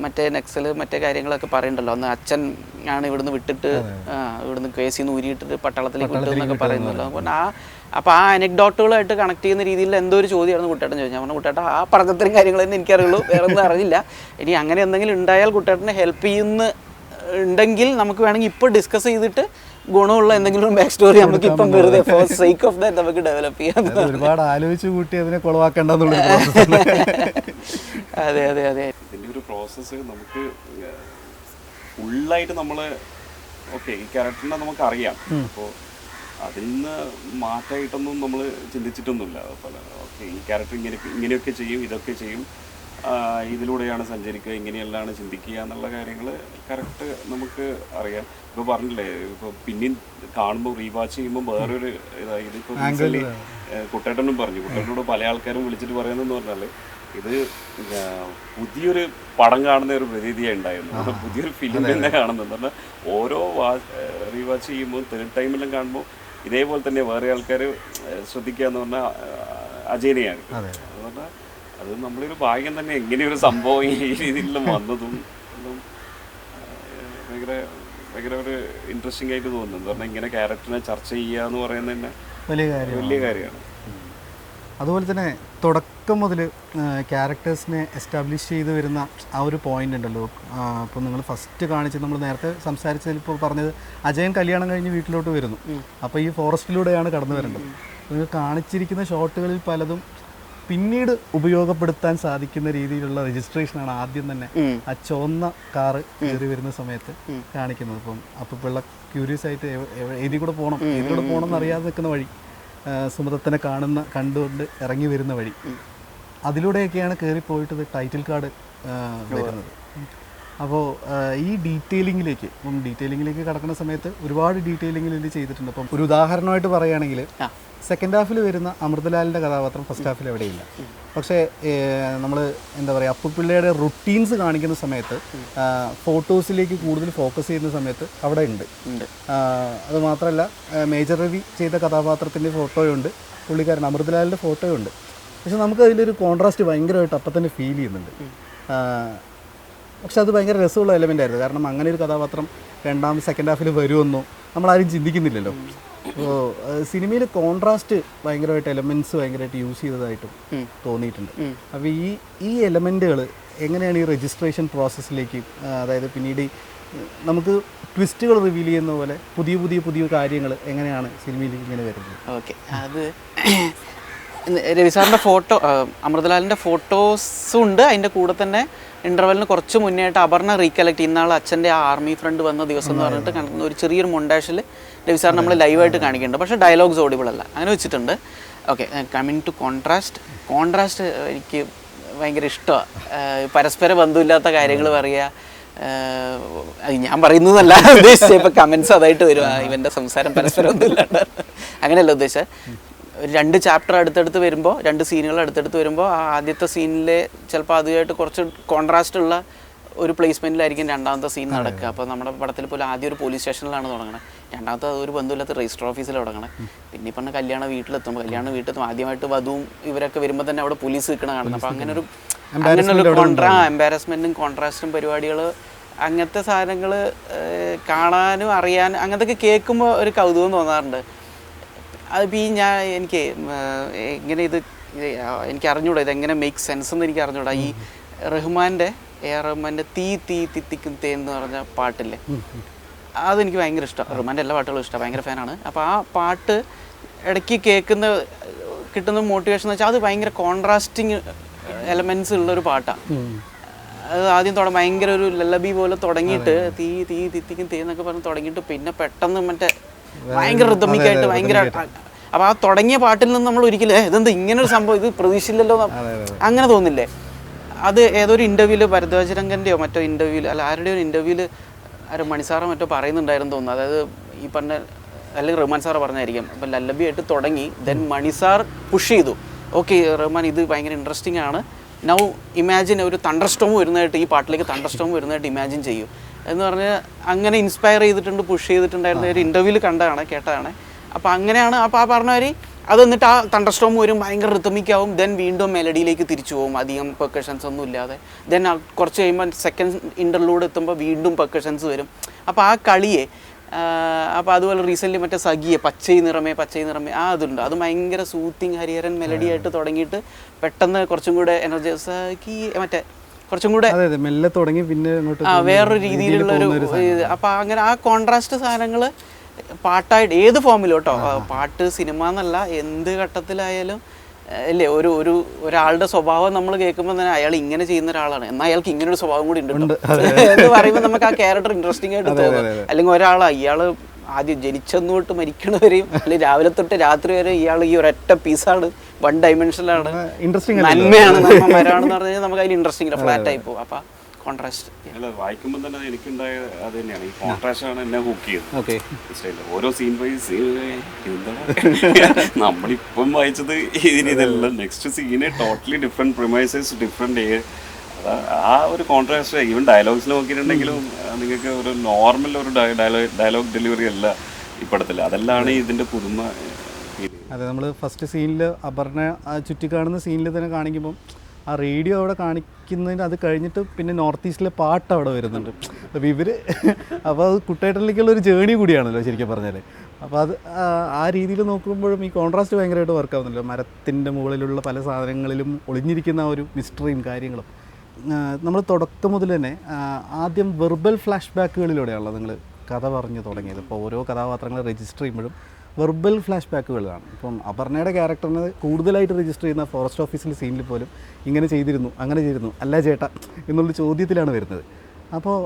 മറ്റേ നക്സൽ മറ്റേ കാര്യങ്ങളൊക്കെ പറയുന്നുണ്ടല്ലോ, അന്ന് അച്ഛൻ ആണ് ഇവിടുന്ന് വിട്ടിട്ട് ഇവിടുന്ന് കേസിൽ ഊരിയിട്ടിട്ട് പട്ടാളത്തിലേക്ക് വിട്ടു എന്നൊക്കെ പറയുന്നല്ലോ. അപ്പോൾ ആ അനക്ഡോട്ടുകളായിട്ട് കണക്ട് ചെയ്യുന്ന രീതിയിൽ എന്തോ ഒരു ചോദ്യമായിരുന്നു കുട്ടേട്ടൻ ചോദിച്ചു. ഞാൻ പറഞ്ഞു, കുട്ടേട്ടൻ ആ പറഞ്ഞത്രയും കാര്യങ്ങൾ തന്നെ എനിക്കറിയുള്ളൂ, വേറെ ഒന്നും അറിയില്ല. ഇനി അങ്ങനെ എന്തെങ്കിലും ഉണ്ടായാൽ കുട്ടേട്ടനെ ഹെൽപ്പ് ചെയ്യുന്നുണ്ടെങ്കിൽ നമുക്ക് വേണമെങ്കിൽ ഇപ്പോൾ ഡിസ്കസ് ചെയ്തിട്ട് ഗുണമുള്ള എന്തെങ്കിലും ബാക്ക് സ്റ്റോറി നമുക്ക് ഇപ്പം വെറുതെ ഫോർ സേക്ക് ഓഫ് ദാറ്റ് നമുക്ക് ഡെവലപ്പ് ചെയ്യാം. ഒരുപാട് ആലോചിച്ച് കൂട്ടി അതിനെ കുളവാക്കേണ്ടെന്നുള്ള. അതെ അതെ അതെ, ഇതിൻ്റെ ഒരു പ്രോസസ്സ് നമുക്ക് ഫുള്ളായിട്ട് നമ്മൾ ഓക്കെ ഈ ക്യാരക്ടറിനെ നമുക്കറിയാം. അപ്പോൾ അതിൽ നിന്ന് മാറ്റമായിട്ടൊന്നും നമ്മൾ ചിന്തിച്ചിട്ടൊന്നുമില്ല. അതുപോലെ ഓക്കെ ഈ ക്യാരക്ടർ ഇങ്ങനെയൊക്കെ ചെയ്യും, ഇതൊക്കെ ചെയ്യും, ഇതിലൂടെയാണ് സഞ്ചരിക്കുക, ഇങ്ങനെയെല്ലാം ചിന്തിക്കുക എന്നുള്ള കാര്യങ്ങൾ കറക്റ്റ് നമുക്ക് അറിയാം. ഇപ്പോൾ പറഞ്ഞില്ലേ, ഇപ്പോൾ പിന്നെയും കാണുമ്പോൾ റീവാച്ച് ചെയ്യുമ്പോൾ വേറൊരു ഇതായത് ഇപ്പോൾ കുട്ടേട്ടനും പറഞ്ഞു, കുട്ടേട്ടനോട് പല ആൾക്കാരും വിളിച്ചിട്ട് പറയുന്നതെന്ന് പറഞ്ഞാൽ ഇത് പുതിയൊരു പടം കാണുന്ന ഒരു പ്രതീതിയാണ് ഉണ്ടായിരുന്നു. പുതിയൊരു ഫിലിം തന്നെ കാണുന്നത്. പറഞ്ഞാൽ ഓരോ റീവാച്ച് ചെയ്യുമ്പോൾ തേർഡ് ടൈമെല്ലാം കാണുമ്പോൾ ഇതേപോലെ തന്നെ വേറെ ആൾക്കാർ ശ്രദ്ധിക്കുക എന്ന് പറഞ്ഞാൽ അജയനെയാണ്. അത് പറഞ്ഞാൽ അത് നമ്മളൊരു ഭാഗ്യം തന്നെ. എങ്ങനെയൊരു സംഭവം ഈ രീതിയിലെല്ലാം വന്നതും ഭയങ്കര ഭയങ്കര ഒരു ഇൻട്രസ്റ്റിംഗ് ആയിട്ട് തോന്നുന്നു. പറഞ്ഞാൽ ഇങ്ങനെ ക്യാരക്ടറിനെ ചർച്ച ചെയ്യുക എന്ന് പറയുന്നത് തന്നെ വലിയ കാര്യമാണ്. അതുപോലെ തന്നെ തുടക്കം മുതൽ ക്യാരക്ടേഴ്സിനെ എസ്റ്റാബ്ലിഷ് ചെയ്ത് വരുന്ന ആ ഒരു പോയിന്റ് ഉണ്ടല്ലോ. അപ്പോൾ നിങ്ങൾ ഫസ്റ്റ് കാണിച്ചത്, നമ്മൾ നേരത്തെ സംസാരിച്ചതിൽ ഇപ്പോൾ പറഞ്ഞത് അജയൻ കല്യാണം കഴിഞ്ഞ് വീട്ടിലോട്ട് വരുന്നു. അപ്പോൾ ഈ ഫോറസ്റ്റിലൂടെയാണ് കടന്നു വരേണ്ടത്. നിങ്ങൾ കാണിച്ചിരിക്കുന്ന ഷോട്ടുകളിൽ പലതും പിന്നീട് ഉപയോഗപ്പെടുത്താൻ സാധിക്കുന്ന രീതിയിലുള്ള രജിസ്ട്രേഷനാണ് ആദ്യം തന്നെ ആ ചുവന്ന കാറ് കയറി വരുന്ന സമയത്ത് കാണിക്കുന്നത്. അപ്പം അപ്പോൾ ക്യൂരിയസ് ആയിട്ട് ഏതിലൂടെ പോകണം എന്നറിയാതെ നിൽക്കുന്ന വഴി, സുമതത്തിനെ കണ്ടുകൊണ്ട് ഇറങ്ങി വരുന്ന വഴി, അതിലൂടെയൊക്കെയാണ് കയറിപ്പോയിട്ട് ടൈറ്റിൽ കാർഡ് വരുന്നത്. അപ്പോൾ ഈ ഡീറ്റെയിലിങ്ങിലേക്ക് കടക്കുന്ന സമയത്ത് ഒരുപാട് ഡീറ്റെയിലിങ്ങിൽ ഇത് ചെയ്തിട്ടുണ്ട്. അപ്പം ഒരു ഉദാഹരണമായിട്ട് പറയുകയാണെങ്കിൽ സെക്കൻഡ് ഹാഫിൽ വരുന്ന അമൃതലാലിൻ്റെ കഥാപാത്രം ഫസ്റ്റ് ഹാഫിൽ എവിടെയില്ല. പക്ഷേ നമ്മൾ എന്താ പറയുക, അപ്പുപിള്ളയുടെ റുട്ടീൻസ് കാണിക്കുന്ന സമയത്ത് ഫോട്ടോസിലേക്ക് കൂടുതൽ ഫോക്കസ് ചെയ്യുന്ന സമയത്ത് അവിടെ ഉണ്ട്. അതുമാത്രമല്ല മേജർ രവി ചെയ്ത കഥാപാത്രത്തിൻ്റെ ഫോട്ടോയുണ്ട്, പുള്ളിക്കാരൻ അമൃതലാലിൻ്റെ ഫോട്ടോയുണ്ട്. പക്ഷെ നമുക്ക് അതിലൊരു കോൺട്രാസ്റ്റ് ഭയങ്കരമായിട്ട് അപ്പം തന്നെ ഫീൽ ചെയ്യുന്നുണ്ട്. പക്ഷെ അത് ഭയങ്കര രസമുള്ള എലമെൻ്റ് ആയിരുന്നു. കാരണം അങ്ങനെ ഒരു കഥാപാത്രം സെക്കൻഡ് ഹാഫിൽ വരുമെന്നോ നമ്മളാരും ചിന്തിക്കുന്നില്ലല്ലോ. അപ്പോൾ സിനിമയിൽ കോൺട്രാസ്റ്റ് ഭയങ്കരമായിട്ട് എലമെൻറ്റ്സ് ഭയങ്കരമായിട്ട് യൂസ് ചെയ്തതായിട്ടും തോന്നിയിട്ടുണ്ട്. അപ്പോൾ ഈ എലമെൻറ്റുകൾ എങ്ങനെയാണ് ഈ രജിസ്ട്രേഷൻ പ്രോസസ്സിലേക്ക്, അതായത് പിന്നീട് നമുക്ക് ട്വിസ്റ്റുകൾ റിവീൽ ചെയ്യുന്ന പോലെ പുതിയ കാര്യങ്ങൾ എങ്ങനെയാണ് സിനിമയിലേക്ക് ഇങ്ങനെ വരുന്നത്? ഓക്കെ, അത് രവി സാറിൻ്റെ ഫോട്ടോ, അമൃതലാലിൻ്റെ ഫോട്ടോസും ഉണ്ട്. അതിൻ്റെ കൂടെ തന്നെ ഇൻ്റർവെല്ലിന് കുറച്ച് മുന്നേ ആയിട്ട് അപർണ റീകലക്ട് ഇന്നാൾ അച്ഛൻ്റെ ആ ആർമി ഫ്രണ്ട് വന്ന ദിവസം എന്ന് പറഞ്ഞിട്ട് കാണിക്കുന്ന ഒരു ചെറിയൊരു മൊണ്ടാഷിൽ രവി സാർ നമ്മൾ ലൈവായിട്ട് കാണിക്കുന്നുണ്ട്. പക്ഷേ ഡയലോഗ്സ് ഓഡിബിൾ അല്ല, അങ്ങനെ വെച്ചിട്ടുണ്ട്. ഓക്കെ, കമ്മിങ് ടു കോൺട്രാസ്റ്റ് എനിക്ക് ഭയങ്കര ഇഷ്ടമാണ്. പരസ്പര ബന്ധമില്ലാത്ത കാര്യങ്ങൾ പറയുക, അത് ഞാൻ പറയുന്നതല്ല ഉദ്ദേശിച്ചത്. ഇപ്പോൾ കമൻസ് അതായിട്ട് വരും, ഇവൻ്റെ സംസാരം പരസ്പരം ഒന്നുമില്ലാണ്ട്, അങ്ങനെയല്ല ഉദ്ദേശിച്ചത്. രണ്ട് ചാപ്റ്റർ അടുത്തടുത്ത് വരുമ്പോൾ, രണ്ട് സീനുകൾ അടുത്തടുത്ത് വരുമ്പോൾ ആ ആദ്യത്തെ സീനിലെ ചിലപ്പോൾ അതുമായിട്ട് കുറച്ച് കോൺട്രാസ്റ്റ് ഉള്ള ഒരു പ്ലേസ്മെൻറ്റിലായിരിക്കും രണ്ടാമത്തെ സീൻ നടക്കുക. അപ്പോൾ നമ്മുടെ പടത്തിൽ പോലും ആദ്യം ഒരു പോലീസ് സ്റ്റേഷനിലാണ് തുടങ്ങണത്, രണ്ടാമത്തെ ഒരു ബന്ധമില്ലാത്ത രജിസ്റ്റർ ഓഫീസിൽ തുടങ്ങണത്. പിന്നെ പറഞ്ഞ കല്യാണ വീട്ടിലെത്തുമ്പോൾ ആദ്യമായിട്ട് വധുവും ഇവരൊക്കെ വരുമ്പോൾ തന്നെ അവിടെ പോലീസ് നിൽക്കണ കാണുന്നത്. അപ്പോൾ അങ്ങനൊരു എംബാരസ്മെൻറ്റും കോൺട്രാസ്റ്റും പരിപാടികൾ, അങ്ങനത്തെ സാധനങ്ങൾ കാണാനും അറിയാനും അങ്ങനത്തെയൊക്കെ കേൾക്കുമ്പോൾ ഒരു കൗതുകം തോന്നാറുണ്ട്. അതിപ്പോൾ എനിക്ക് എങ്ങനെ എനിക്ക് അറിഞ്ഞൂടാ, ഇതെങ്ങനെ മേക്ക് സെൻസ് എന്ന് എനിക്ക് അറിഞ്ഞൂടാ. ഈ റഹ്മാൻ്റെ തീ തിത്തിക്കും തേ എന്ന് പറഞ്ഞ പാട്ടില്ലേ, അതെനിക്ക് ഭയങ്കര ഇഷ്ടമാണ്. റഹ്മാൻ്റെ എല്ലാ പാട്ടുകളും ഇഷ്ടമാണ്, ഭയങ്കര ഫാനാണ്. അപ്പോൾ ആ പാട്ട് ഇടയ്ക്ക് കിട്ടുന്ന മോട്ടിവേഷൻ എന്ന് വെച്ചാൽ അത് ഭയങ്കര കോൺട്രാസ്റ്റിങ് എലമെൻറ്റ്സ് ഉള്ളൊരു പാട്ടാണ്. അത് ആദ്യം ഭയങ്കര ഒരു ലല്ലബി പോലെ തുടങ്ങിയിട്ട് തീ തിത്തിക്കും തേ എന്നൊക്കെ പറഞ്ഞ് തുടങ്ങിയിട്ട് പിന്നെ പെട്ടെന്ന് മറ്റേ ഭയങ്കര റിതമിക്കായിട്ട് ഭയങ്കര. അപ്പോൾ ആ തുടങ്ങിയ പാട്ടിൽ നിന്ന് നമ്മൾ ഒരിക്കലും ഇതെന്താ ഇങ്ങനൊരു സംഭവം, ഇത് പ്രതീക്ഷിച്ചില്ലല്ലോ അങ്ങനെ തോന്നില്ലേ. അത് ഏതൊരു ഇൻ്റർവ്യൂവിൽ ഭരദ്വാജരംഗൻ്റെയോ മറ്റോ ആരുടെയോ ഒരു ഇൻ്റർവ്യൂവിൽ മണിസാറോ മറ്റോ പറയുന്നുണ്ടായിരുന്നു തോന്നുന്നു. അതായത് ഈ പറഞ്ഞ, അല്ലെങ്കിൽ റഹ്മാൻ സാറ് പറഞ്ഞായിരിക്കും. അപ്പം ലല്ലബി ആയിട്ട് തുടങ്ങി, ദെൻ മണിസാർ പുഷ് ചെയ്തു, ഓക്കെ റഹ്മാൻ ഇത് ഭയങ്കര ഇൻട്രസ്റ്റിംഗ് ആണ്, നൗ ഇമാജിൻ ഒരു തണ്ടർ സ്റ്റോം വരുന്നതായിട്ട്, ഈ പാട്ടിലേക്ക് തണ്ടർ സ്റ്റോം വരുന്നതായിട്ട് ഇമാജിൻ ചെയ്യൂ എന്ന് പറഞ്ഞ് അങ്ങനെ ഇൻസ്പയർ ചെയ്തിട്ടുണ്ട്, പുഷ് ചെയ്തിട്ടുണ്ടായിരുന്ന ഒരു ഇൻ്റർവ്യൂവിൽ കേട്ടതാണ്. അപ്പോൾ അങ്ങനെയാണ്. അപ്പോൾ ആ പറഞ്ഞ മാതിരി അത് എന്നിട്ട് ആ തണ്ടർ സ്റ്റോം വരും, ഭയങ്കര റിതമിക്കാവും, ദെൻ വീണ്ടും മെലഡിയിലേക്ക് തിരിച്ചു പോകും, അധികം പെർക്കഷൻസ് ഒന്നും ഇല്ലാതെ. ദെൻ കുറച്ച് കഴിയുമ്പോൾ സെക്കൻഡ് ഇൻ്റർലൂഡ് എത്തുമ്പോൾ വീണ്ടും പെർക്കഷൻസ് വരും. അപ്പോൾ ആ കളിയെ, അപ്പോൾ അതുപോലെ റീസെൻ്റ്ലി മറ്റേ സഖിയെ പച്ചൈ നിറമേ അതുണ്ട്. അത് ഭയങ്കര സൂത്തിങ് ഹരിഹരൻ മെലഡി ആയിട്ട് തുടങ്ങിയിട്ട് പെട്ടെന്ന് കുറച്ചും കൂടെ എനർജി സഖി മറ്റേ കുറച്ചും കൂടെ മെല്ലെ തുടങ്ങി പിന്നെ വേറൊരു രീതിയിലുള്ളൊരു. അപ്പോൾ അങ്ങനെ ആ കോൺട്രാസ്റ്റ് സാധനങ്ങൾ പാട്ടായിട്ട് ഏത് ഫോമിലും കേട്ടോ, പാട്ട് സിനിമ എന്നല്ല, എന്ത് ഘട്ടത്തിലായാലും അല്ലേ, ഒരാളുടെ സ്വഭാവം നമ്മൾ കേൾക്കുമ്പോൾ തന്നെ അയാൾ ഇങ്ങനെ ചെയ്യുന്ന ഒരാളാണ്, എന്നാൽ അയാൾക്ക് ഇങ്ങനെ ഒരു സ്വഭാവം കൂടി ഉണ്ട് എന്ന് പറയുമ്പോൾ നമുക്ക് ആ ക്യാരക്ടർ ഇൻട്രസ്റ്റിംഗ് ആയിട്ട് തോന്നും. അല്ലെങ്കിൽ ഇയാൾ ആദ്യം ജനിച്ചെന്ന് തൊട്ട് മരിക്കണവരെയും അല്ലെങ്കിൽ രാവിലെ തൊട്ട് രാത്രി വരെ ഇയാൾ ഈ ഒരൊറ്റ പീസാണ്, വൺ ഡൈമെൻഷനിലാണ്, നന്മയാണ്, നന്മ മരമാണെന്ന് പറഞ്ഞു കഴിഞ്ഞാൽ നമുക്ക് അതിൽ ഇൻട്രസ്റ്റിംഗ് ഫ്ലാറ്റ് ആയി പോകും. അപ്പം കോൺട്രാസ്റ്റ്. അല്ല, വായിക്കുമ്പോൾ തന്നെ എനിക്കുണ്ടായ അത് തന്നെയാണ്, ഈ കോൺട്രാസ്റ്റ് ആണ് എന്നെ ഹുക്ക് ചെയ്തത്. ഓക്കെ. ഓരോ സീൻ ബൈ സീൻ നമ്മളിപ്പം വായിച്ചത് ഇതെല്ലാം next scene totally different premises, different ആ ഒരു കോൺട്രാസ്റ്റ്. ഈവൻ ഡയലോഗ്സിൽ നോക്കിയിട്ടുണ്ടെങ്കിലും നിങ്ങൾക്ക് ഒരു നോർമൽ ഒരു ഡയലോഗ് ഡെലിവറി അല്ല ഇപ്പോഴത്തില്ല. അതെല്ലാം ഇതിൻ്റെ പുതുമ. അതെ, നമ്മൾ ഫസ്റ്റ് സീനിൽ അപർണ ചുറ്റിക്കാണുന്ന സീനിൽ തന്നെ കാണിക്കുമ്പം ആ റേഡിയോ അവിടെ കാണിക്കുന്നതിന് അത് കഴിഞ്ഞിട്ട് പിന്നെ നോർത്ത് ഈസ്റ്റിലെ പാട്ട് അവിടെ വരുന്നുണ്ട്. അപ്പോൾ അപ്പോൾ അത് കുട്ടേട്ടനിലേക്കുള്ള ഒരു ജേണി കൂടിയാണല്ലോ ശരിക്കും പറഞ്ഞാൽ. അപ്പോൾ അത് ആ രീതിയിൽ നോക്കുമ്പോഴും ഈ കോൺട്രാസ്റ്റ് ഭയങ്കരമായിട്ട് വർക്കാവുന്നല്ലോ. മരത്തിൻ്റെ മുകളിലുള്ള പല സാധനങ്ങളിലും ഒളിഞ്ഞിരിക്കുന്ന ആ ഒരു മിസ്റ്ററിയും കാര്യങ്ങളും. നമ്മൾ തുടക്കം മുതൽ തന്നെ ആദ്യം വെർബൽ ഫ്ലാഷ് ബാക്കുകളിലൂടെയാണല്ലോ നിങ്ങൾ കഥ പറഞ്ഞു തുടങ്ങിയത്. ഇപ്പോൾ ഓരോ കഥാപാത്രങ്ങൾ രജിസ്റ്റർ ചെയ്യുമ്പോഴും വെർബൽ ഫ്ലാഷ് ബാക്കുകളാണ്. ഇപ്പം അപർണയുടെ ക്യാരക്ടറിന് കൂടുതലായിട്ട് രജിസ്റ്റർ ചെയ്യുന്ന ഫോറസ്റ്റ് ഓഫീസിലെ സീനിൽ പോലും ഇങ്ങനെ ചെയ്തിരുന്നു, അങ്ങനെ ചെയ്തിരുന്നു, അല്ല ചേട്ടാ എന്നുള്ള ചോദ്യത്തിലാണ് വരുന്നത്. അപ്പോൾ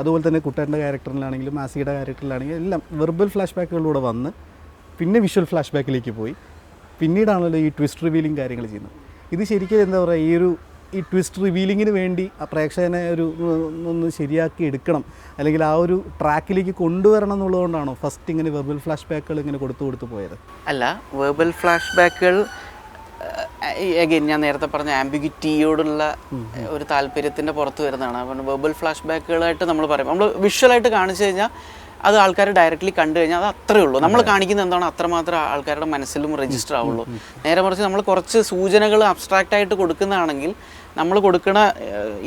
അതുപോലെ തന്നെ കുട്ടേട്ടൻ്റെ ക്യാരക്ടറിലാണെങ്കിലും ആസിയുടെ ക്യാരക്ടറിലാണെങ്കിലും എല്ലാം വെർബൽ ഫ്ലാഷ് ബാക്കുകളിലൂടെ വന്ന് പിന്നെ വിഷ്വൽ ഫ്ലാഷ് ബാക്കിലേക്ക് പോയി പിന്നീടാണല്ലോ ഈ ട്വിസ്റ്റ് റിവീലിംഗ് കാര്യങ്ങൾ ചെയ്യുന്നത്. ഇത് ശരിക്കും എന്താ പറയുക, ഈ ട്വിസ്റ്റ് റിവീലിങ്ങിന് വേണ്ടി ആ പ്രേക്ഷകനെ ഒന്ന് ശരിയാക്കി എടുക്കണം, അല്ലെങ്കിൽ ആ ഒരു ട്രാക്കിലേക്ക് കൊണ്ടുവരണം എന്നുള്ളതുകൊണ്ടാണോ ഫസ്റ്റ് ഇങ്ങനെ വെർബൽ ഫ്ലാഷ് ബാക്കുകൾ ഇങ്ങനെ കൊടുത്തു പോയത്? അല്ല, വെർബൽ ഫ്ലാഷ് ബാക്കുകൾ അഗൈൻ ഞാൻ നേരത്തെ പറഞ്ഞ ആംബിഗ്വിറ്റിയോടുള്ള ഒരു താല്പര്യത്തിൻ്റെ പുറത്ത് വരുന്നതാണ്. അപ്പം വെർബൽ ഫ്ലാഷ് ബാക്കുകളായിട്ട് നമ്മൾ പറയും, നമ്മൾ വിഷ്വലായിട്ട് കാണിച്ചു കഴിഞ്ഞാൽ അത് ആൾക്കാർ ഡയറക്റ്റ്ലി കണ്ടു കഴിഞ്ഞാൽ അത് അത്രയേ ഉള്ളൂ. നമ്മൾ കാണിക്കുന്നത് എന്താണോ അത്രമാത്രം ആൾക്കാരുടെ മനസ്സിലും രജിസ്റ്റർ ആവുള്ളൂ. നേരെ മറിച്ച് നമ്മൾ കുറച്ച് സൂചനകൾ അബ്സ്ട്രാക്റ്റ് ആയിട്ട് കൊടുക്കുന്നതാണെങ്കിൽ നമ്മൾ കൊടുക്കുന്ന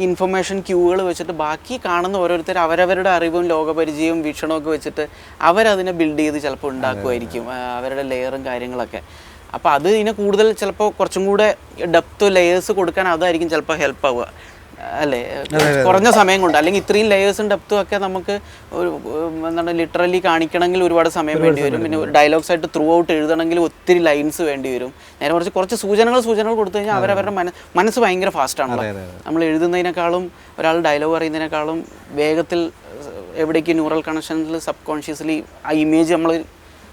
ഇൻഫർമേഷൻ ക്യൂകൾ വെച്ചിട്ട് ബാക്കി കാണുന്ന ഓരോരുത്തർ അവരവരുടെ അറിവും ലോകപരിചയവും വീക്ഷണവും ഒക്കെ വെച്ചിട്ട് അവരതിനെ ബിൽഡ് ചെയ്ത് ചിലപ്പോൾ ഉണ്ടാക്കുമായിരിക്കും, അവരുടെ ലെയറും കാര്യങ്ങളൊക്കെ. അപ്പോൾ അത് ഇതിനെ കൂടുതൽ ചിലപ്പോൾ കുറച്ചും കൂടെ ഡെപ്ത് ലെയേഴ്സ് കൊടുക്കാൻ അതായിരിക്കും ചിലപ്പോൾ ഹെൽപ്പ് ആവുക, അല്ലേ? കുറഞ്ഞ സമയം കൊണ്ട്. അല്ലെങ്കിൽ ഇത്രയും ലെയേഴ്സും ഡെപ്തും ഒക്കെ നമുക്ക് ഒരു എന്താണ് ലിറ്ററലി കാണിക്കണമെങ്കിൽ ഒരുപാട് സമയം വേണ്ടി വരും. പിന്നെ ഡയലോഗ്സ് ആയിട്ട് ത്രൂ ഔട്ട് എഴുതണമെങ്കിൽ ഒത്തിരി ലൈൻസ് വേണ്ടി വരും. നേരെ കുറച്ച് കുറച്ച് സൂചനകൾ കൊടുത്തു കഴിഞ്ഞാൽ അവരവരുടെ മനസ്സ് ഭയങ്കര ഫാസ്റ്റാണല്ലോ. നമ്മൾ എഴുതുന്നതിനേക്കാളും ഒരാൾ ഡയലോഗ് അറിയുന്നതിനേക്കാളും വേഗത്തിൽ എവിടേക്ക് ന്യൂറൽ കണക്ഷൻസിൽ സബ് കോൺഷ്യസ്ലി ആ ഇമേജ് നമ്മൾ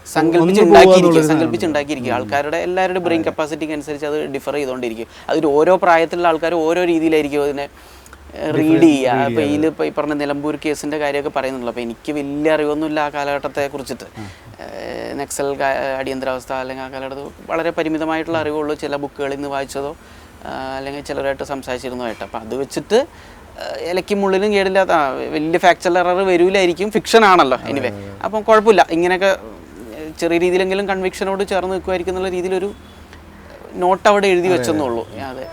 സങ്കല്പിച്ചുണ്ടാക്കിയിരിക്കുക. ആൾക്കാരുടെ എല്ലാവരുടെ ബ്രെയിൻ കപ്പാസിറ്റിക്ക് അനുസരിച്ച് അത് ഡിഫർ ചെയ്തുകൊണ്ടിരിക്കും. അതിൽ ഓരോ പ്രായത്തിലുള്ള ആൾക്കാർ ഓരോ രീതിയിലായിരിക്കും അതിനെ റീഡ് ചെയ്യുക. അപ്പോൾ ഇതിലിപ്പോൾ ഈ പറഞ്ഞ നിലമ്പൂർ കേസിൻ്റെ കാര്യമൊക്കെ പറയുന്നുള്ളൂ. അപ്പോൾ എനിക്ക് വലിയ അറിവൊന്നുമില്ല ആ കാലഘട്ടത്തെ കുറിച്ചിട്ട്. നക്സൽ അടിയന്തരാവസ്ഥ അല്ലെങ്കിൽ ആ കാലഘട്ടത്തിൽ വളരെ പരിമിതമായിട്ടുള്ള അറിവുള്ളൂ. ചില ബുക്കുകളിൽ നിന്ന് വായിച്ചതോ അല്ലെങ്കിൽ ചിലരായിട്ട് സംസാരിച്ചിരുന്നതായിട്ട്. അപ്പോൾ അത് വെച്ചിട്ട് ഇലയ്ക്കും ഉള്ളിലും കേടില്ലാത്ത വലിയ ഫാക്ച്വൽ എറർ വരൂലായിരിക്കും, ഫിക്ഷൻ ആണല്ലോ എനിവേ. അപ്പം കുഴപ്പമില്ല, ഇങ്ങനെയൊക്കെ ചെറിയ രീതിയിലെങ്കിലും കൺവിക്ഷനോട് ചേർന്ന് നിൽക്കുമായിരിക്കും എന്നുള്ള രീതിയിലൊരു നോട്ട് അവിടെ എഴുതി വെച്ചെന്നുള്ളൂ. അതെ.